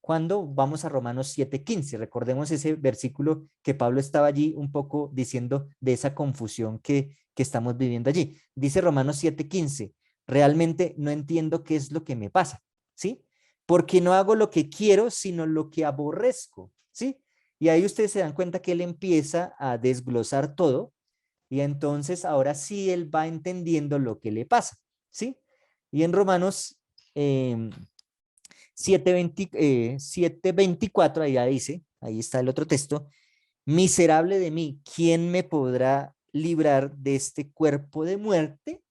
Cuando vamos a Romanos 7:15. Recordemos ese versículo que Pablo estaba allí un poco diciendo de esa confusión que estamos viviendo allí. Dice Romanos 7:15, realmente no entiendo qué es lo que me pasa, ¿sí? Porque no hago lo que quiero, sino lo que aborrezco, ¿sí? Y ahí ustedes se dan cuenta que él empieza a desglosar todo y entonces ahora sí él va entendiendo lo que le pasa, ¿sí? Y en Romanos 7:24, allá dice, ahí está el otro texto, miserable de mí, ¿quién me podrá librar de este cuerpo de muerte?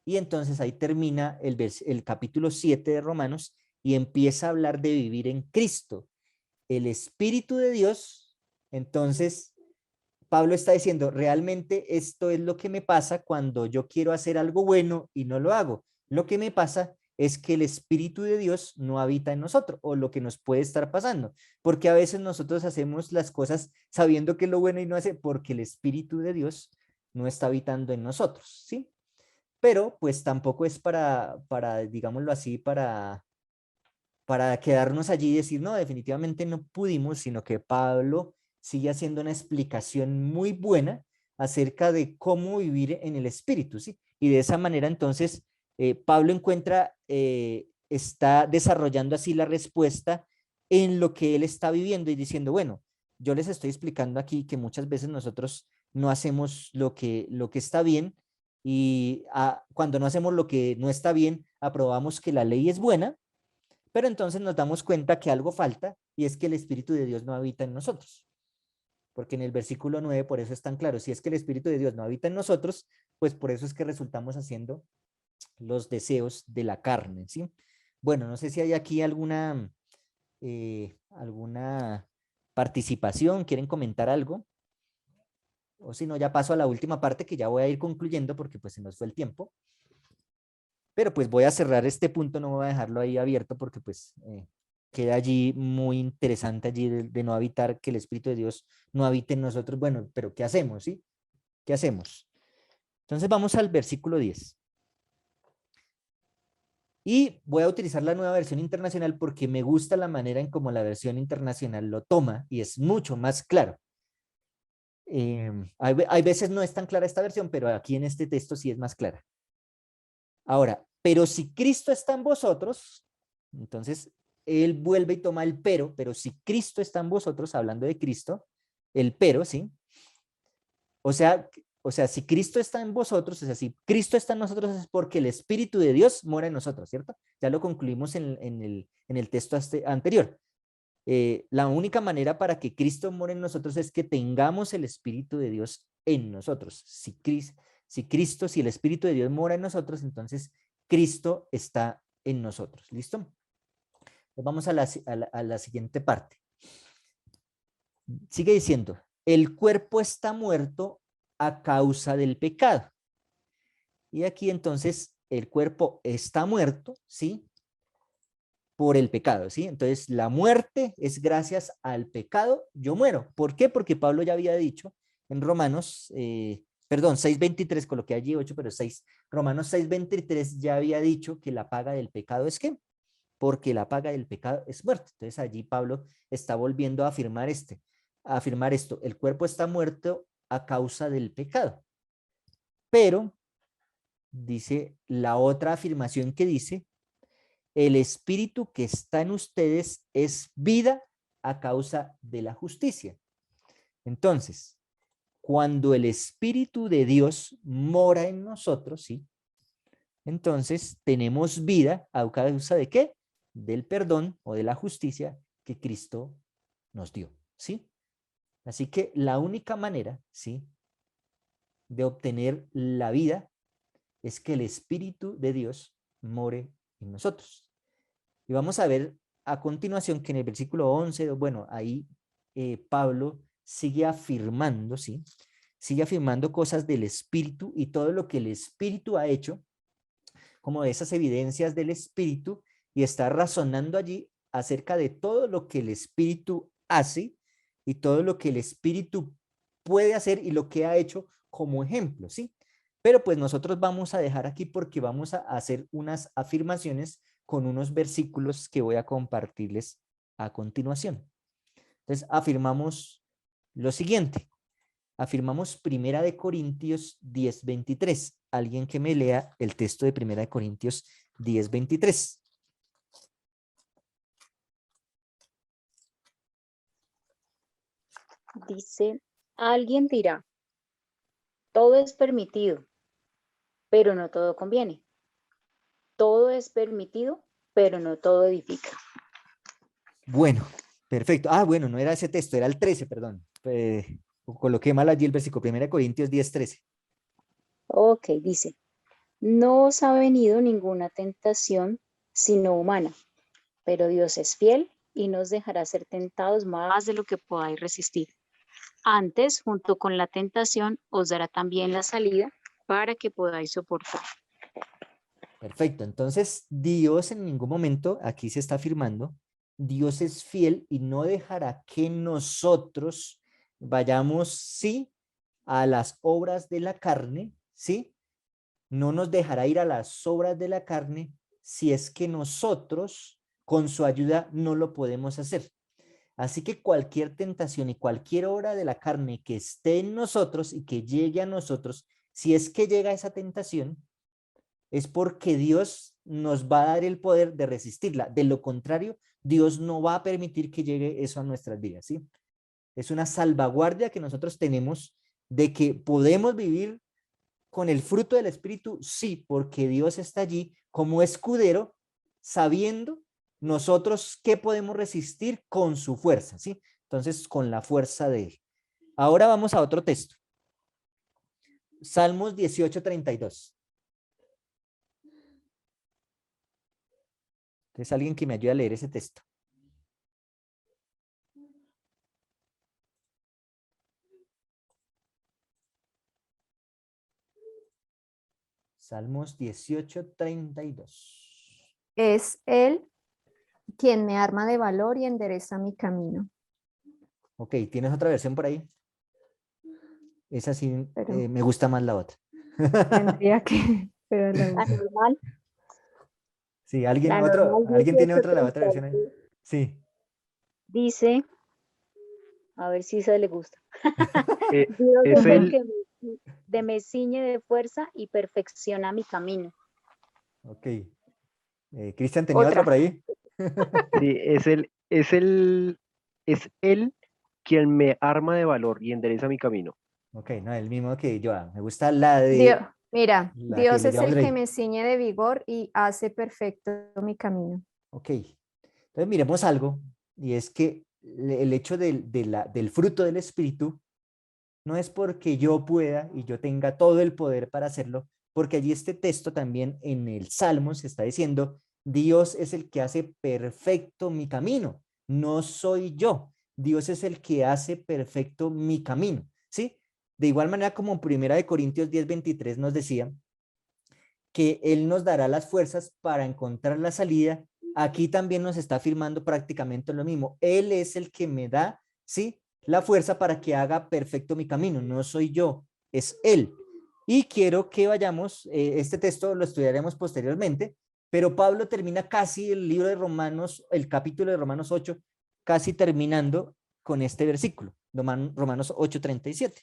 Y entonces ahí termina el capítulo 7 de Romanos y empieza a hablar de vivir en Cristo, el Espíritu de Dios. Entonces Pablo está diciendo, realmente esto es lo que me pasa cuando yo quiero hacer algo bueno y no lo hago. Lo que me pasa es que el Espíritu de Dios no habita en nosotros, o lo que nos puede estar pasando, porque a veces nosotros hacemos las cosas sabiendo que es lo bueno y no hace, porque el Espíritu de Dios no está habitando en nosotros, ¿sí? Pero pues tampoco es digámoslo así, para quedarnos allí y decir, no, definitivamente no pudimos, sino que Pablo sigue haciendo una explicación muy buena acerca de cómo vivir en el Espíritu, ¿sí? Y de esa manera entonces Pablo está desarrollando así la respuesta en lo que él está viviendo y diciendo, bueno, yo les estoy explicando aquí que muchas veces nosotros no hacemos lo que está bien y cuando no hacemos lo que no está bien, aprobamos que la ley es buena, pero entonces nos damos cuenta que algo falta y es que el Espíritu de Dios no habita en nosotros. Porque en el versículo 9, por eso es tan claro, si es que el Espíritu de Dios no habita en nosotros, pues por eso es que resultamos haciendo los deseos de la carne, ¿sí? Bueno, no sé si hay aquí alguna participación, ¿quieren comentar algo? O si no, ya paso a la última parte que ya voy a ir concluyendo porque pues se nos fue el tiempo. Pero pues voy a cerrar este punto, no voy a dejarlo ahí abierto porque pues queda allí muy interesante allí de no habitar, que el Espíritu de Dios no habite en nosotros. Bueno, pero ¿qué hacemos? ¿Sí? ¿Qué hacemos? Entonces vamos al versículo 10. Y voy a utilizar la nueva versión internacional porque me gusta la manera en cómo la versión internacional lo toma y es mucho más claro. Hay veces no es tan clara esta versión, pero aquí en este texto sí es más clara. Ahora, pero si Cristo está en vosotros, entonces él vuelve y toma el pero si Cristo está en vosotros, hablando de Cristo, el pero, ¿sí? O sea, si Cristo está en vosotros, o sea, si Cristo está en nosotros es porque el Espíritu de Dios mora en nosotros, ¿cierto? Ya lo concluimos en el texto anterior. La única manera para que Cristo more en nosotros es que tengamos el Espíritu de Dios en nosotros. Si el Espíritu de Dios mora en nosotros, entonces Cristo está en nosotros. ¿Listo? Vamos a la siguiente parte. Sigue diciendo, el cuerpo está muerto a causa del pecado. Y aquí entonces el cuerpo está muerto, ¿sí? Por el pecado, ¿sí? Entonces la muerte es gracias al pecado, yo muero. ¿Por qué? Porque Pablo ya había dicho en Romanos, perdón, 6:23, coloqué allí 8, pero 6. Romanos 6:23 ya había dicho que la paga del pecado es ¿qué? Porque la paga del pecado es muerte. Entonces allí Pablo está volviendo a afirmar esto. El cuerpo está muerto a causa del pecado. Pero dice la otra afirmación que dice, el espíritu que está en ustedes es vida a causa de la justicia. Entonces, cuando el Espíritu de Dios mora en nosotros, ¿sí? Entonces tenemos vida a causa de ¿qué? Del perdón o de la justicia que Cristo nos dio, ¿sí? Así que la única manera, ¿sí? De obtener la vida es que el Espíritu de Dios more en nosotros. Y vamos a ver a continuación que en el versículo 11, bueno, ahí Pablo sigue afirmando, ¿sí? Sigue afirmando cosas del Espíritu y todo lo que el Espíritu ha hecho, como esas evidencias del Espíritu, y está razonando allí acerca de todo lo que el Espíritu hace y todo lo que el Espíritu puede hacer y lo que ha hecho como ejemplo, ¿sí? Pero pues nosotros vamos a dejar aquí porque vamos a hacer unas afirmaciones con unos versículos que voy a compartirles a continuación. Entonces afirmamos lo siguiente. Afirmamos Primera de Corintios 10:23. Alguien que me lea el texto de Primera de Corintios 10:23. Dice, alguien dirá, todo es permitido, pero no todo conviene. Todo es permitido, pero no todo edifica. Bueno, perfecto. Ah, bueno, no era ese texto, era el 13, perdón. Coloqué mal allí el versículo, 1 Corintios 10:13. Ok, dice, no os ha venido ninguna tentación sino humana, pero Dios es fiel y nos dejará ser tentados más de lo que podáis resistir. Antes, junto con la tentación, os dará también la salida para que podáis soportar. Perfecto, entonces Dios en ningún momento, aquí se está afirmando, Dios es fiel y no dejará que nosotros vayamos, sí, a las obras de la carne, sí, no nos dejará ir a las obras de la carne si es que nosotros con su ayuda no lo podemos hacer. Así que cualquier tentación y cualquier obra de la carne que esté en nosotros y que llegue a nosotros, si es que llega esa tentación, es porque Dios nos va a dar el poder de resistirla. De lo contrario, Dios no va a permitir que llegue eso a nuestras vidas, ¿sí? Es una salvaguardia que nosotros tenemos de que podemos vivir con el fruto del Espíritu, sí, porque Dios está allí como escudero, sabiendo nosotros qué podemos resistir con su fuerza, ¿sí? Entonces, con la fuerza de Él. Ahora vamos a otro texto. Salmos 18:32. Entonces, alguien que me ayude a leer ese texto. Salmos 18:32. Es Él quien me arma de valor y endereza mi camino. Ok, ¿tienes otra versión por ahí? Esa sí, Pero me gusta más la otra. tendría que... Pero La normal, Sí, ¿alguien la normal tiene otra, la otra versión ahí? 18:32 Sí. dice, a ver si se le gusta. Eh, Dios es es el el, que me ciñe de fuerza y perfecciona mi camino. Ok. Cristian, ¿tenía otra por ahí? sí, es él quien me arma de valor y endereza mi camino. Ok, no, el mismo que yo. Me gusta la Dios, de mira, la que Dios es leyamos el de que ahí. me ciñe de vigor y hace perfecto mi camino. Ok. Entonces miremos algo, y es que el hecho del fruto del Espíritu no es porque yo pueda y yo tenga todo el poder para hacerlo, porque allí este texto también en el Salmo se está diciendo Dios es el que hace perfecto mi camino, no soy yo. Dios es el que hace perfecto mi camino, ¿sí? De igual manera como 1 Corintios 10:23 nos decía que Él nos dará las fuerzas para encontrar la salida, aquí también nos está afirmando prácticamente lo mismo. Él es el que me da, ¿sí?, la fuerza para que haga perfecto mi camino, no soy yo, es Él. Y quiero que vayamos, este texto lo estudiaremos posteriormente, pero Pablo termina casi el libro de Romanos, el capítulo de Romanos 8, casi terminando con este versículo, Romanos 8:37.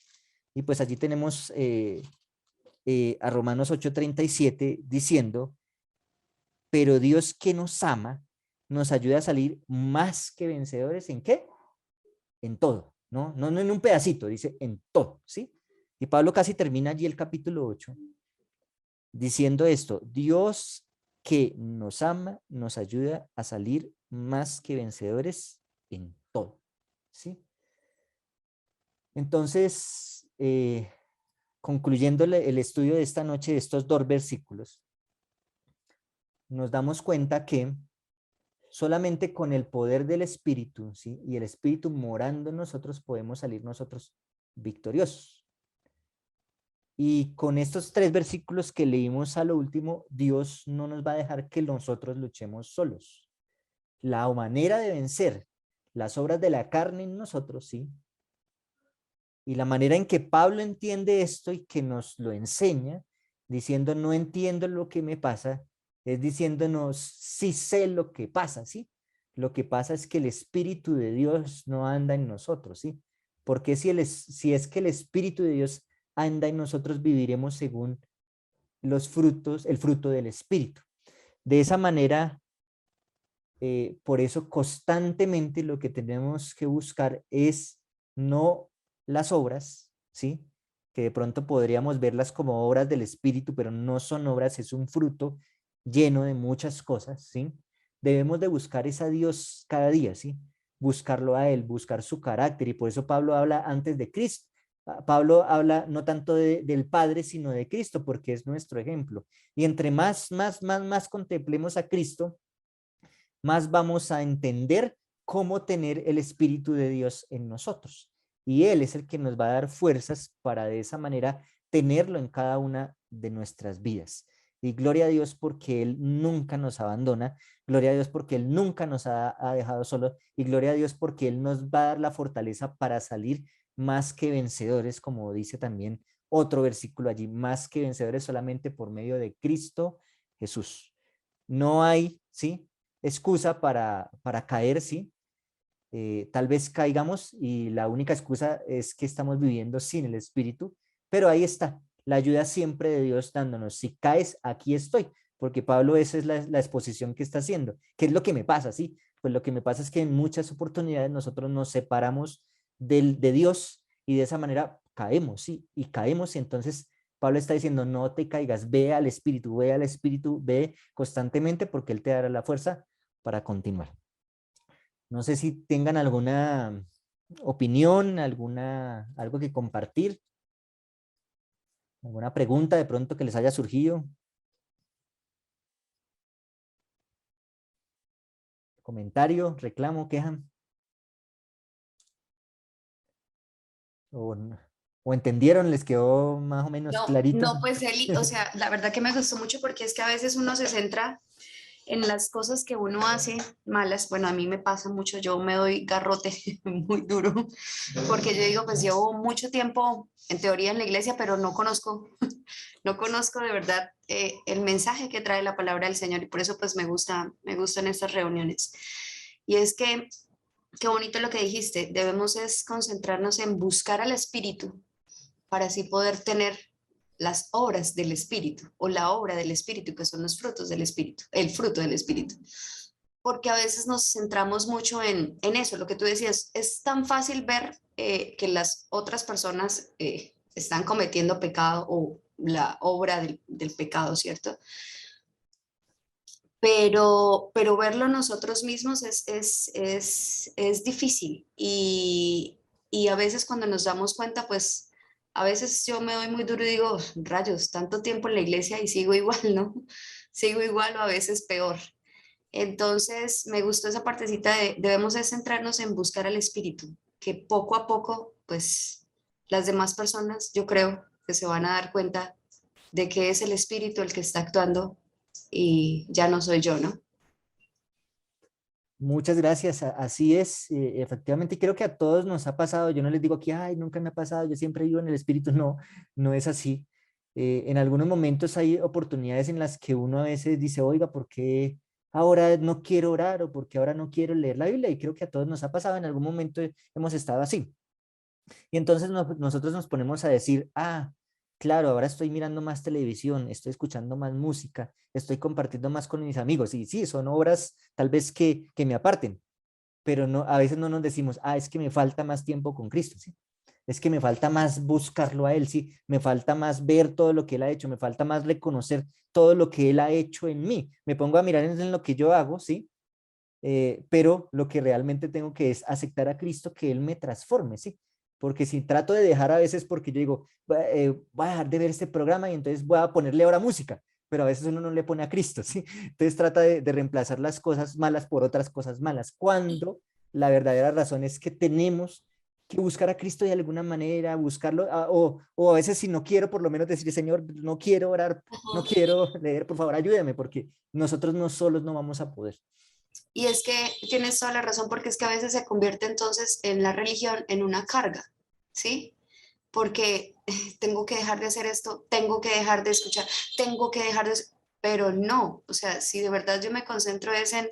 Y pues allí tenemos a Romanos 8:37 diciendo, pero Dios que nos ama, nos ayuda a salir más que vencedores, ¿en qué? En todo, ¿no? No en un pedacito, dice en todo, ¿sí? Y Pablo casi termina allí el capítulo 8 diciendo esto, Dios que nos ama, nos ayuda a salir más que vencedores en todo, ¿sí? Entonces, concluyendo el estudio de esta noche de estos 2 versículos, nos damos cuenta que solamente con el poder del Espíritu, ¿sí?, y el Espíritu morando en nosotros, podemos salir nosotros victoriosos. Y con estos 3 versículos que leímos a lo último, Dios no nos va a dejar que nosotros luchemos solos. La manera de vencer las obras de la carne en nosotros, ¿sí?, y la manera en que Pablo entiende esto y que nos lo enseña, diciendo no entiendo lo que me pasa, es diciéndonos sí sé lo que pasa, ¿sí? Lo que pasa es que el Espíritu de Dios no anda en nosotros, ¿sí? Porque si es que el Espíritu de Dios anda en nosotros, viviremos según los frutos, el fruto del Espíritu. De esa manera, por eso constantemente lo que tenemos que buscar es no las obras, ¿sí?, que de pronto podríamos verlas como obras del Espíritu, pero no son obras, es un fruto lleno de muchas cosas, ¿sí? Debemos de buscar es a Dios cada día, ¿sí? Buscarlo a Él, buscar su carácter, y por eso Pablo habla antes de Cristo. Pablo habla no tanto del Padre, sino de Cristo, porque es nuestro ejemplo. Y entre más contemplemos a Cristo, más vamos a entender cómo tener el Espíritu de Dios en nosotros. Y Él es el que nos va a dar fuerzas para de esa manera tenerlo en cada una de nuestras vidas. Y gloria a Dios porque Él nunca nos abandona, gloria a Dios porque Él nunca nos ha dejado solos, y gloria a Dios porque Él nos va a dar la fortaleza para salir más que vencedores, como dice también otro versículo allí, más que vencedores solamente por medio de Cristo Jesús. No hay, ¿sí?, excusa para caer, ¿sí? Tal vez caigamos y la única excusa es que estamos viviendo sin el Espíritu, pero ahí está, la ayuda siempre de Dios dándonos. Si caes, aquí estoy, porque Pablo esa es la exposición que está haciendo. ¿Qué es lo que me pasa? ¿Sí? Pues lo que me pasa es que en muchas oportunidades nosotros nos separamos de Dios y de esa manera caemos, ¿sí? Y caemos, y entonces Pablo está diciendo, no te caigas, ve al Espíritu, ve constantemente porque Él te dará la fuerza para continuar. No sé si tengan alguna opinión, algo que compartir, alguna pregunta de pronto que les haya surgido. Comentario, reclamo, queja. O entendieron, les quedó más o menos clarito. No, pues Eli, o sea, la verdad que me gustó mucho porque es que a veces uno se centra en las cosas que uno hace malas. Bueno, a mí me pasa mucho, yo me doy garrote muy duro, porque yo digo, pues llevo mucho tiempo en teoría en la iglesia, pero no conozco de verdad el mensaje que trae la palabra del Señor, y por eso pues me gustan estas reuniones. Y es que, qué bonito lo que dijiste, debemos es concentrarnos en buscar al Espíritu para así poder tener las obras del Espíritu o la obra del Espíritu, que son los frutos del Espíritu, el fruto del Espíritu. Porque a veces nos centramos mucho en eso, lo que tú decías, es tan fácil ver que las otras personas están cometiendo pecado o la obra del pecado, ¿cierto? Pero verlo nosotros mismos es difícil, y a veces cuando nos damos cuenta, pues a veces yo me doy muy duro y digo, rayos, tanto tiempo en la iglesia y sigo igual, ¿no? Sigo igual o a veces peor. Entonces, me gustó esa partecita de debemos de centrarnos en buscar al Espíritu, que poco a poco, pues, las demás personas, yo creo que se van a dar cuenta de que es el Espíritu el que está actuando y ya no soy yo, ¿no? Muchas gracias, así es, efectivamente creo que a todos nos ha pasado, yo no les digo aquí, ay, nunca me ha pasado, yo siempre vivo en el espíritu, no, no es así. En algunos momentos hay oportunidades en las que uno a veces dice, oiga, ¿por qué ahora no quiero orar o por qué ahora no quiero leer la Biblia? Y creo que a todos nos ha pasado, en algún momento hemos estado así. Y entonces nosotros nos ponemos a decir, ah, claro, ahora estoy mirando más televisión, estoy escuchando más música, estoy compartiendo más con mis amigos. Y sí, son obras tal vez que me aparten, pero no, a veces no nos decimos, ah, es que me falta más tiempo con Cristo, ¿sí? Es que me falta más buscarlo a Él, ¿sí? Me falta más ver todo lo que Él ha hecho, me falta más reconocer todo lo que Él ha hecho en mí. Me pongo a mirar en lo que yo hago, ¿sí? Pero lo que realmente tengo que es aceptar a Cristo, que Él me transforme, ¿sí? Porque si trato de dejar a veces, porque yo digo, voy a dejar de ver este programa y entonces voy a ponerle ahora música, pero a veces uno no le pone a Cristo, ¿sí? Entonces trata de reemplazar las cosas malas por otras cosas malas, cuando la verdadera razón es que tenemos que buscar a Cristo de alguna manera, buscarlo, o a veces si no quiero, por lo menos decir, Señor, no quiero orar, no quiero leer, por favor, ayúdame, porque nosotros no solos no vamos a poder. Y es que tienes toda la razón porque es que a veces se convierte entonces en la religión en una carga, ¿sí? Porque tengo que dejar de hacer esto, tengo que dejar de escuchar, tengo que dejar de... Pero no, o sea, si de verdad yo me concentro es en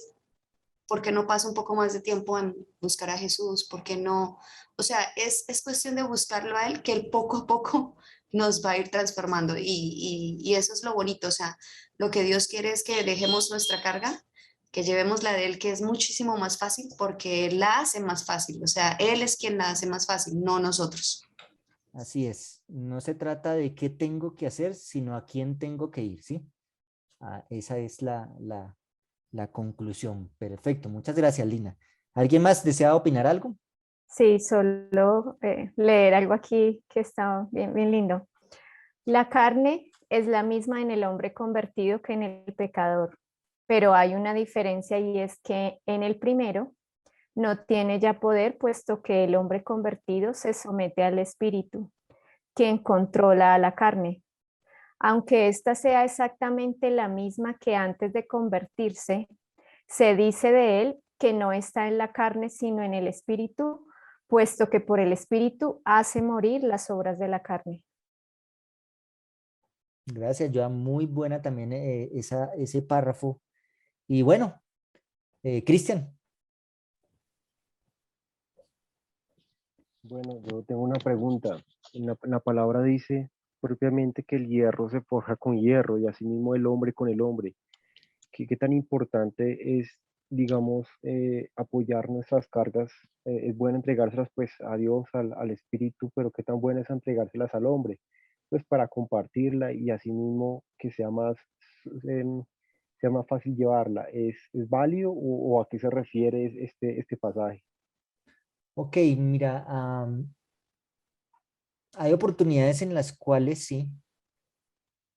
por qué no paso un poco más de tiempo en buscar a Jesús, por qué no, o sea, es cuestión de buscarlo a Él, que Él poco a poco nos va a ir transformando y eso es lo bonito, o sea, lo que Dios quiere es que dejemos nuestra carga, que llevemos la de Él, que es muchísimo más fácil porque Él la hace más fácil, o sea, Él es quien la hace más fácil, no nosotros. Así es, no se trata de qué tengo que hacer, sino a quién tengo que ir, ¿sí? Esa es la conclusión. Perfecto, muchas gracias, Lina. ¿Alguien más desea opinar algo? Sí, solo leer algo aquí que está bien, bien lindo. La carne es la misma en el hombre convertido que en el pecador, pero hay una diferencia y es que en el primero no tiene ya poder, puesto que el hombre convertido se somete al espíritu, quien controla a la carne. Aunque ésta sea exactamente la misma que antes de convertirse, se dice de él que no está en la carne, sino en el espíritu, puesto que por el espíritu hace morir las obras de la carne. Gracias, Joa, muy buena también ese párrafo. Y bueno, Cristian. Bueno, yo tengo una pregunta. En la palabra dice propiamente que el hierro se forja con hierro y asimismo el hombre con el hombre. ¿Qué tan importante es, digamos, apoyar nuestras cargas? Es bueno entregárselas pues a Dios, al Espíritu, pero qué tan bueno es entregárselas al hombre, pues para compartirla y asimismo que em, sea más fácil llevarla. ¿Es válido o a qué se refiere este pasaje? Ok, mira, hay oportunidades en las cuales sí,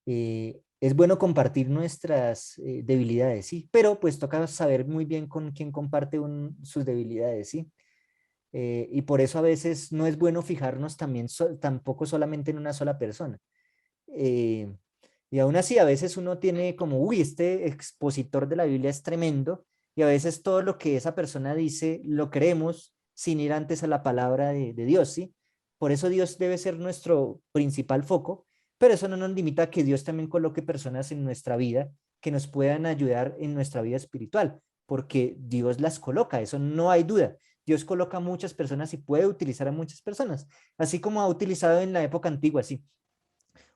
es bueno compartir nuestras debilidades, sí, pero pues toca saber muy bien con quién comparte sus debilidades, sí. Y por eso a veces no es bueno fijarnos también tampoco solamente en una sola persona. Eh, y aún así a veces uno tiene como, uy, este expositor de la Biblia es tremendo, y a veces todo lo que esa persona dice lo creemos sin ir antes a la palabra de Dios, ¿sí? Por eso Dios debe ser nuestro principal foco, pero eso no nos limita a que Dios también coloque personas en nuestra vida que nos puedan ayudar en nuestra vida espiritual, porque Dios las coloca, eso no hay duda. Dios coloca a muchas personas y puede utilizar a muchas personas, así como ha utilizado en la época antigua, sí.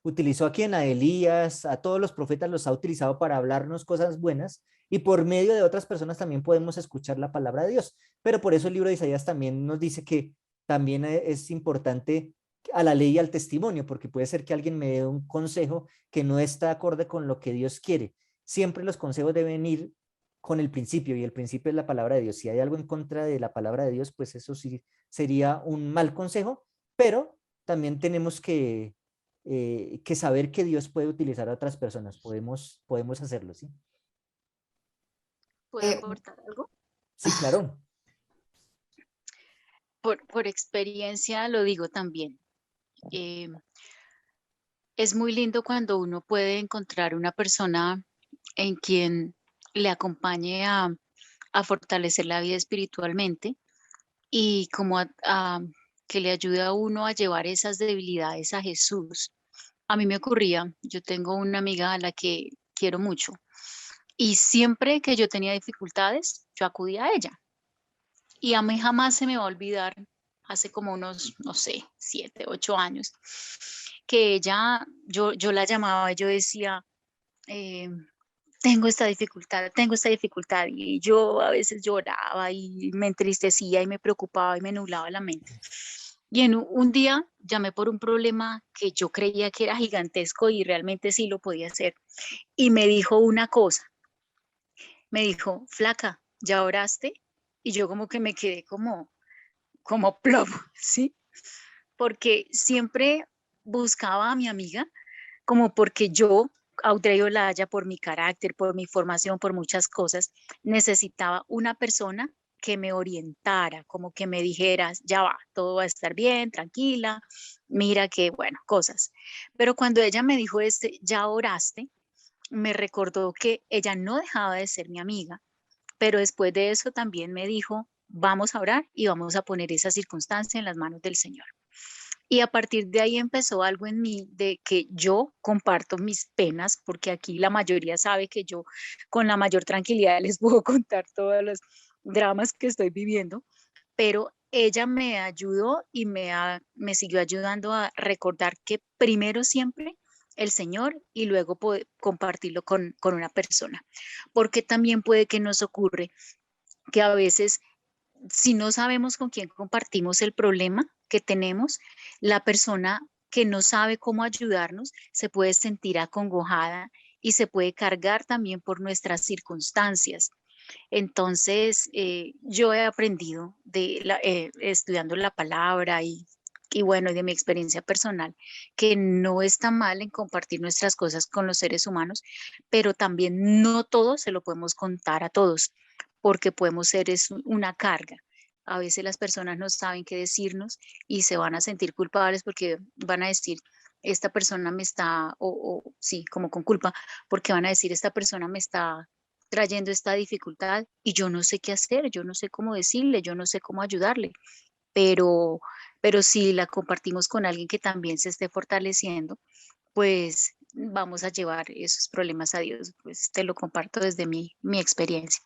Utilizó a quien, a Elías, a todos los profetas los ha utilizado para hablarnos cosas buenas y por medio de otras personas también podemos escuchar la palabra de Dios. Pero por eso el libro de Isaías también nos dice que también es importante a la ley y al testimonio, porque puede ser que alguien me dé un consejo que no está acorde con lo que Dios quiere. Siempre los consejos deben ir con el principio y el principio es la palabra de Dios. Si hay algo en contra de la palabra de Dios, pues eso sí sería un mal consejo, pero también tenemos que saber que Dios puede utilizar a otras personas. Podemos hacerlo, ¿sí? ¿Puedo Eh, aportar algo? Sí, claro. Por experiencia lo digo también. Eh, es muy lindo cuando uno puede encontrar una persona en quien le acompañe a fortalecer la vida espiritualmente y como que le ayude a uno a llevar esas debilidades a Jesús. A mí me ocurría, yo tengo una amiga a la que quiero mucho y siempre que yo tenía dificultades, yo acudía a ella. Y a mí jamás se me va a olvidar, hace como unos, no sé, 7, 8 años, que ella, yo la llamaba y yo decía, eh, tengo esta dificultad, y yo a veces lloraba y me entristecía y me preocupaba y me nublaba la mente. Y en un día llamé por un problema que yo creía que era gigantesco y realmente sí lo podía hacer. Y me dijo una cosa, me dijo, flaca, ¿ya oraste? Y yo como que me quedé como plomo, ¿sí? Porque siempre buscaba a mi amiga como porque yo, Audrey Olaya, por mi carácter, por mi formación, por muchas cosas, necesitaba una persona que me orientara, como que me dijera, ya va, todo va a estar bien, tranquila, mira que, bueno, cosas. Pero cuando ella me dijo ya oraste, me recordó que ella no dejaba de ser mi amiga, pero después de eso también me dijo, vamos a orar y vamos a poner esa circunstancia en las manos del Señor. Y a partir de ahí empezó algo en mí de que yo comparto mis penas, porque aquí la mayoría sabe que yo con la mayor tranquilidad les puedo contar todos los dramas que estoy viviendo, pero ella me ayudó y me siguió ayudando a recordar que primero siempre el Señor y luego compartirlo con una persona, porque también puede que nos ocurre que a veces si no sabemos con quién compartimos el problema que tenemos, la persona que no sabe cómo ayudarnos se puede sentir acongojada y se puede cargar también por nuestras circunstancias. Entonces, yo he aprendido estudiando la palabra y bueno, y de mi experiencia personal, que no está mal en compartir nuestras cosas con los seres humanos, pero también no todo se lo podemos contar a todos, porque podemos ser una carga. A veces las personas no saben qué decirnos y se van a sentir culpables porque van a decir, esta persona me está, o sí, como con culpa, porque van a decir, esta persona me está trayendo esta dificultad y yo no sé qué hacer, yo no sé cómo decirle, yo no sé cómo ayudarle, pero, pero si la compartimos con alguien que también se esté fortaleciendo, pues vamos a llevar esos problemas a Dios. Pues te lo comparto desde mi experiencia.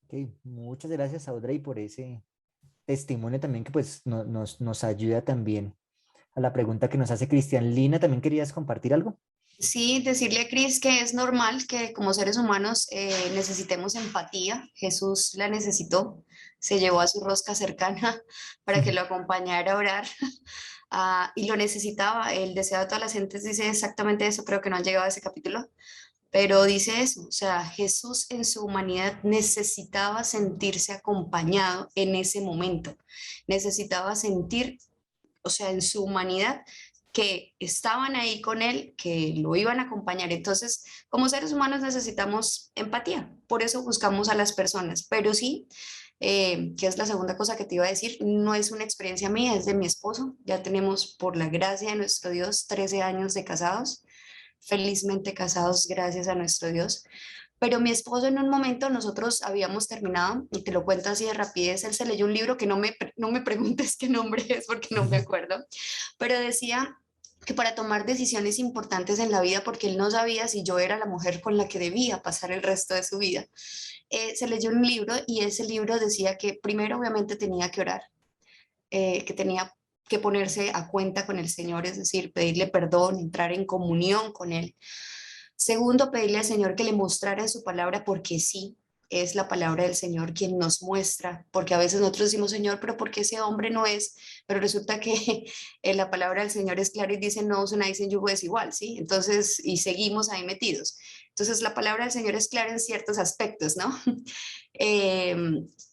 Ok, muchas gracias, Audrey, por ese testimonio también que pues nos ayuda también a la pregunta que nos hace Cristian. Lina, ¿también querías compartir algo? Sí, decirle a Cris que es normal que como seres humanos necesitemos empatía. Jesús la necesitó, se llevó a su rosca cercana para que lo acompañara a orar. Y lo necesitaba. El deseo de todas las gentes dice exactamente eso, creo que no han llegado a ese capítulo, pero dice eso, o sea, Jesús en su humanidad necesitaba sentirse acompañado en ese momento, necesitaba sentir, o sea, en su humanidad que estaban ahí con él, que lo iban a acompañar. Entonces, como seres humanos necesitamos empatía, por eso buscamos a las personas, pero sí, que es la segunda cosa que te iba a decir, no es una experiencia mía, es de mi esposo. Ya tenemos, por la gracia de nuestro Dios, 13 años de casados, felizmente casados gracias a nuestro Dios. Pero mi esposo en un momento, nosotros habíamos terminado, y te lo cuento así de rapidez, él se leyó un libro que no me preguntes qué nombre es porque no me acuerdo, pero decía que para tomar decisiones importantes en la vida, porque él no sabía si yo era la mujer con la que debía pasar el resto de su vida, se leyó un libro y ese libro decía que primero obviamente tenía que orar, que tenía que ponerse a cuenta con el Señor, es decir, pedirle perdón, entrar en comunión con Él. Segundo, pedirle al Señor que le mostrara en su palabra, porque sí, es la palabra del Señor quien nos muestra, porque a veces nosotros decimos, Señor, pero ¿por qué ese hombre no es? Pero resulta que la palabra del Señor es clara y dice, no os unáis en yugo desigual, ¿sí? Entonces, y seguimos ahí metidos. Entonces, la palabra del Señor es clara en ciertos aspectos, ¿no?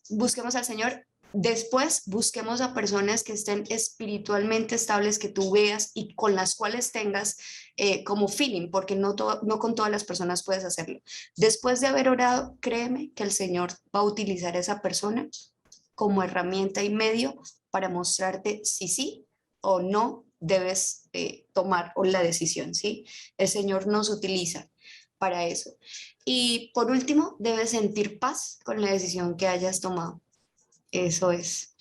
Busquemos al Señor Después busquemos a personas que estén espiritualmente estables, que tú veas y con las cuales tengas como feeling, porque no con todas las personas puedes hacerlo. Después de haber orado, créeme que el Señor va a utilizar a esa persona como herramienta y medio para mostrarte si sí o no debes tomar la decisión, ¿sí? El Señor nos utiliza para eso. Y por último, debes sentir paz con la decisión que hayas tomado. Eso es.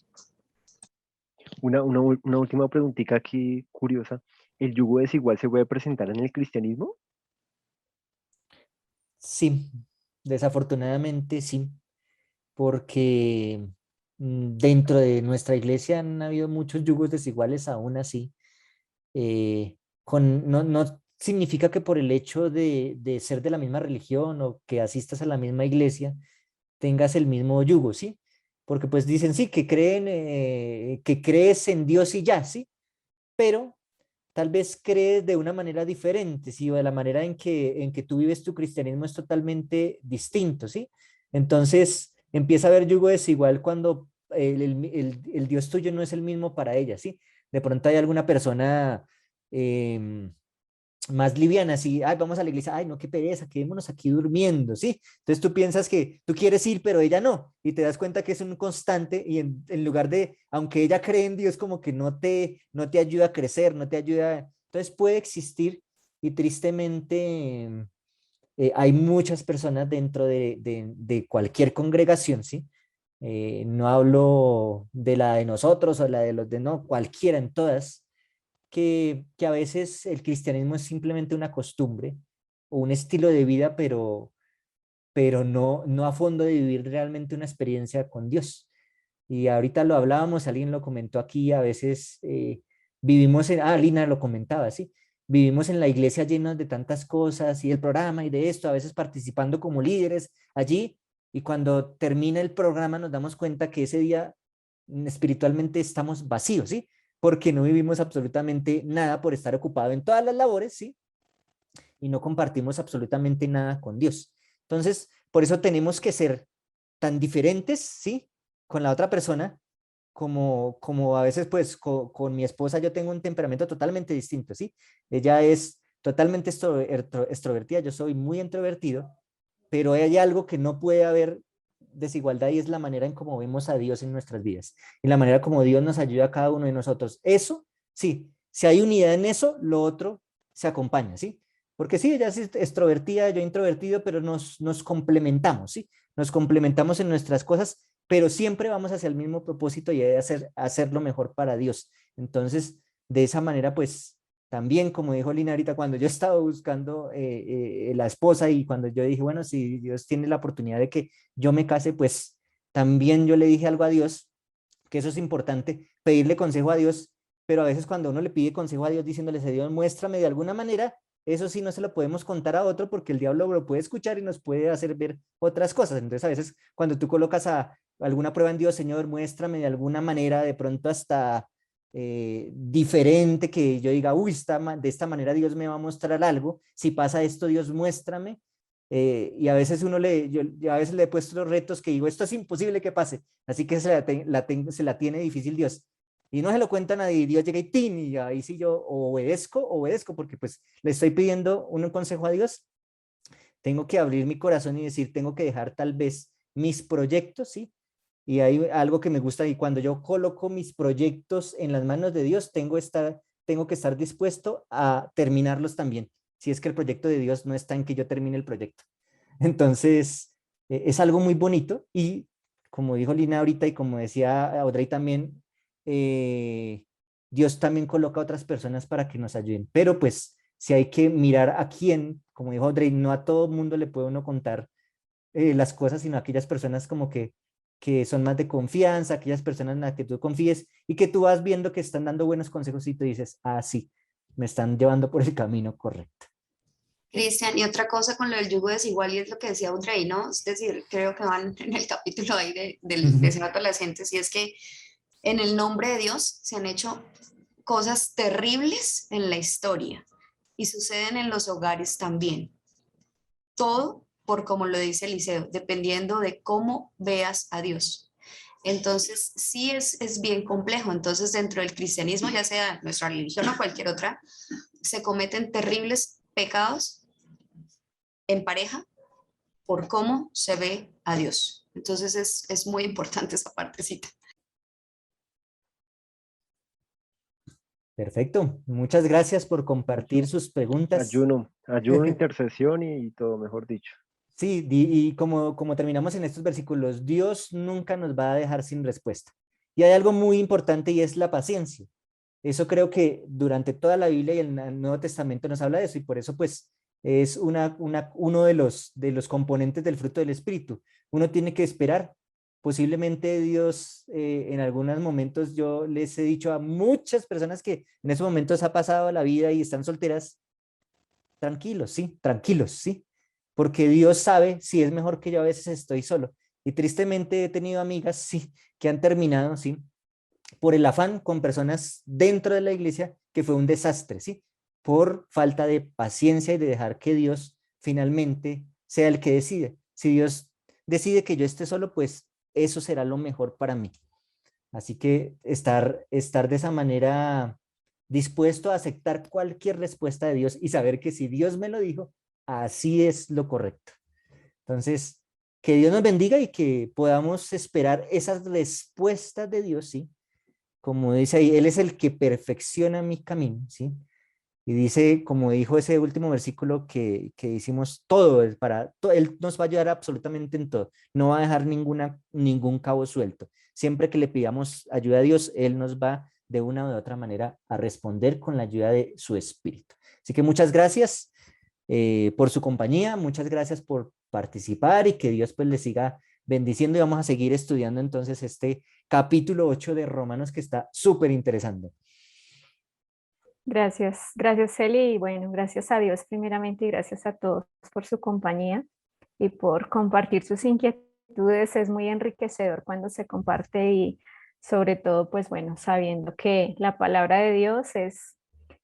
Una última preguntita aquí curiosa. ¿El yugo desigual se puede presentar en el cristianismo? Sí, desafortunadamente sí, porque dentro de nuestra iglesia han habido muchos yugos desiguales aún así. No significa que por el hecho de ser de la misma religión o que asistas a la misma iglesia tengas el mismo yugo, ¿sí? Porque pues dicen, sí, que crees en Dios y ya, ¿sí? Pero tal vez crees de una manera diferente, ¿sí? O de la manera en que tú vives tu cristianismo es totalmente distinto, ¿sí? Entonces empieza a haber yugo desigual cuando el Dios tuyo no es el mismo para ella, ¿sí? De pronto hay alguna persona más liviana, así, ay, vamos a la iglesia, ay, no, qué pereza, quedémonos aquí durmiendo, ¿sí? Entonces tú piensas que tú quieres ir, pero ella no, y te das cuenta que es un constante y en lugar de, aunque ella cree en Dios, como que no te ayuda a crecer, no te ayuda, entonces puede existir y tristemente hay muchas personas dentro de cualquier congregación, ¿sí? No hablo de la de nosotros o la de los de no, cualquiera en todas que a veces el cristianismo es simplemente una costumbre o un estilo de vida, pero no a fondo de vivir realmente una experiencia con Dios. Y ahorita lo hablábamos, alguien lo comentó aquí, a veces vivimos Lina lo comentaba, ¿sí? Vivimos en la iglesia llenos de tantas cosas y el programa y de esto, a veces participando como líderes allí, y cuando termina el programa nos damos cuenta que ese día espiritualmente estamos vacíos, ¿sí? Porque no vivimos absolutamente nada por estar ocupado en todas las labores, ¿sí? Y no compartimos absolutamente nada con Dios. Entonces, por eso tenemos que ser tan diferentes, ¿sí? Con la otra persona, como a veces, pues, con mi esposa yo tengo un temperamento totalmente distinto, ¿sí? Ella es totalmente extrovertida, yo soy muy introvertido, pero hay algo que no puede haber desigualdad y es la manera en cómo vemos a Dios en nuestras vidas y la manera como Dios nos ayuda a cada uno de nosotros. Eso, sí, si hay unidad en eso, lo otro se acompaña, ¿sí? Porque sí, ella es extrovertida, yo introvertido, pero nos complementamos, ¿sí? Nos complementamos en nuestras cosas, pero siempre vamos hacia el mismo propósito y hacer lo mejor para Dios. Entonces, de esa manera, pues, también, como dijo Lina ahorita, cuando yo estaba buscando la esposa y cuando yo dije, bueno, si Dios tiene la oportunidad de que yo me case, pues también yo le dije algo a Dios, que eso es importante, pedirle consejo a Dios, pero a veces cuando uno le pide consejo a Dios diciéndole, Dios, muéstrame de alguna manera, eso sí no se lo podemos contar a otro porque el diablo lo puede escuchar y nos puede hacer ver otras cosas. Entonces a veces cuando tú colocas alguna prueba en Dios, Señor, muéstrame de alguna manera, de pronto hasta diferente, que yo diga, uy, de esta manera Dios me va a mostrar algo, si pasa esto, Dios muéstrame. Y a veces yo a veces le he puesto retos que digo, esto es imposible que pase, así que se la tiene difícil Dios. Y no se lo cuenta a nadie, y Dios llega y tin, y ahí sí yo obedezco, porque pues le estoy pidiendo un consejo a Dios, tengo que abrir mi corazón y decir, tengo que dejar tal vez mis proyectos, ¿sí? Y hay algo que me gusta y cuando yo coloco mis proyectos en las manos de Dios, tengo que estar dispuesto a terminarlos también. Si es que el proyecto de Dios no está en que yo termine el proyecto. Entonces, es algo muy bonito y como dijo Lina ahorita y como decía Audrey también, Dios también coloca a otras personas para que nos ayuden. Pero pues, si hay que mirar a quién, como dijo Audrey, no a todo mundo le puede uno contar las cosas, sino a aquellas personas como que son más de confianza, aquellas personas en las que tú confíes y que tú vas viendo que están dando buenos consejos y tú dices, sí, me están llevando por el camino correcto. Cristian, y otra cosa con lo del yugo desigual, y es lo que decía Audrey, ¿no? Es decir, creo que van en el capítulo ahí de Senato de las Gentes, y es que en el nombre de Dios se han hecho cosas terribles en la historia y suceden en los hogares también. Todo por como lo dice Eliseo, dependiendo de cómo veas a Dios. Entonces, sí es bien complejo. Entonces, dentro del cristianismo, ya sea nuestra religión o cualquier otra, se cometen terribles pecados en pareja por cómo se ve a Dios. Entonces, es muy importante esa partecita. Perfecto. Muchas gracias por compartir sus preguntas. Ayuno, intercesión y todo, mejor dicho. Sí, y como terminamos en estos versículos, Dios nunca nos va a dejar sin respuesta. Y hay algo muy importante y es la paciencia. Eso creo que durante toda la Biblia y el Nuevo Testamento nos habla de eso, y por eso pues es uno de los componentes del fruto del Espíritu. Uno tiene que esperar. Posiblemente Dios, en algunos momentos yo les he dicho a muchas personas que en esos momentos ha pasado la vida y están solteras, tranquilos, sí, porque Dios sabe si es mejor que yo a veces estoy solo. Y tristemente he tenido amigas, sí, que han terminado, sí, por el afán con personas dentro de la iglesia, que fue un desastre, ¿sí? Por falta de paciencia y de dejar que Dios finalmente sea el que decide. Si Dios decide que yo esté solo, pues eso será lo mejor para mí. Así que estar de esa manera dispuesto a aceptar cualquier respuesta de Dios y saber que si Dios me lo dijo, así es lo correcto. Entonces, que Dios nos bendiga y que podamos esperar esas respuestas de Dios, ¿sí? Como dice ahí, Él es el que perfecciona mi camino, ¿sí? Y dice, como dijo ese último versículo que hicimos, todo es Él nos va a ayudar absolutamente en todo. No va a dejar ningún cabo suelto. Siempre que le pidamos ayuda a Dios, Él nos va de una u otra manera a responder con la ayuda de su Espíritu. Así que muchas gracias por su compañía, muchas gracias por participar y que Dios pues les siga bendiciendo y vamos a seguir estudiando entonces este capítulo 8 de Romanos que está súper interesante. Gracias, Eli, y bueno, gracias a Dios primeramente y gracias a todos por su compañía y por compartir sus inquietudes. Es muy enriquecedor cuando se comparte y sobre todo, pues bueno, sabiendo que la palabra de Dios es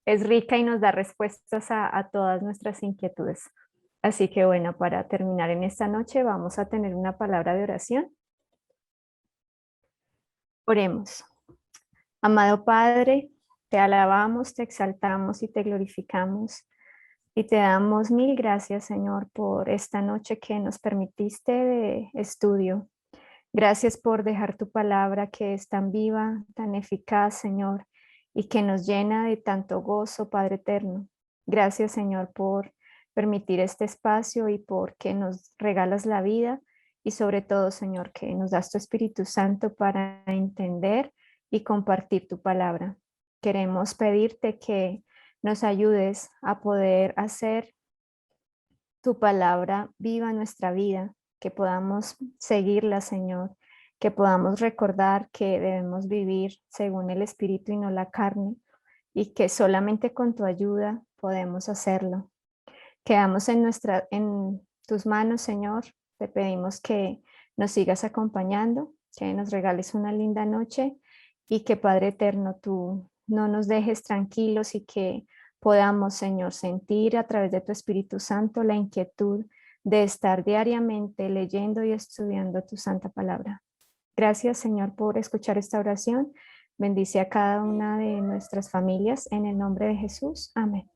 rica y nos da respuestas a todas nuestras inquietudes. Así que bueno, para terminar en esta noche vamos a tener una palabra de oración. Oremos. Amado Padre, te alabamos, te exaltamos y te glorificamos y te damos mil gracias, Señor, por esta noche que nos permitiste de estudio. Gracias por dejar tu palabra que es tan viva, tan eficaz, Señor, y que nos llena de tanto gozo, Padre eterno. Gracias, Señor, por permitir este espacio y porque nos regalas la vida y sobre todo, Señor, que nos das tu Espíritu Santo para entender y compartir tu palabra. Queremos pedirte que nos ayudes a poder hacer tu palabra viva en nuestra vida, que podamos seguirla, Señor, que podamos recordar que debemos vivir según el Espíritu y no la carne, y que solamente con tu ayuda podemos hacerlo. Quedamos en tus manos, Señor. Te pedimos que nos sigas acompañando, que nos regales una linda noche y que, Padre eterno, tú no nos dejes tranquilos y que podamos, Señor, sentir a través de tu Espíritu Santo la inquietud de estar diariamente leyendo y estudiando tu santa palabra. Gracias, Señor, por escuchar esta oración. Bendice a cada una de nuestras familias en el nombre de Jesús. Amén.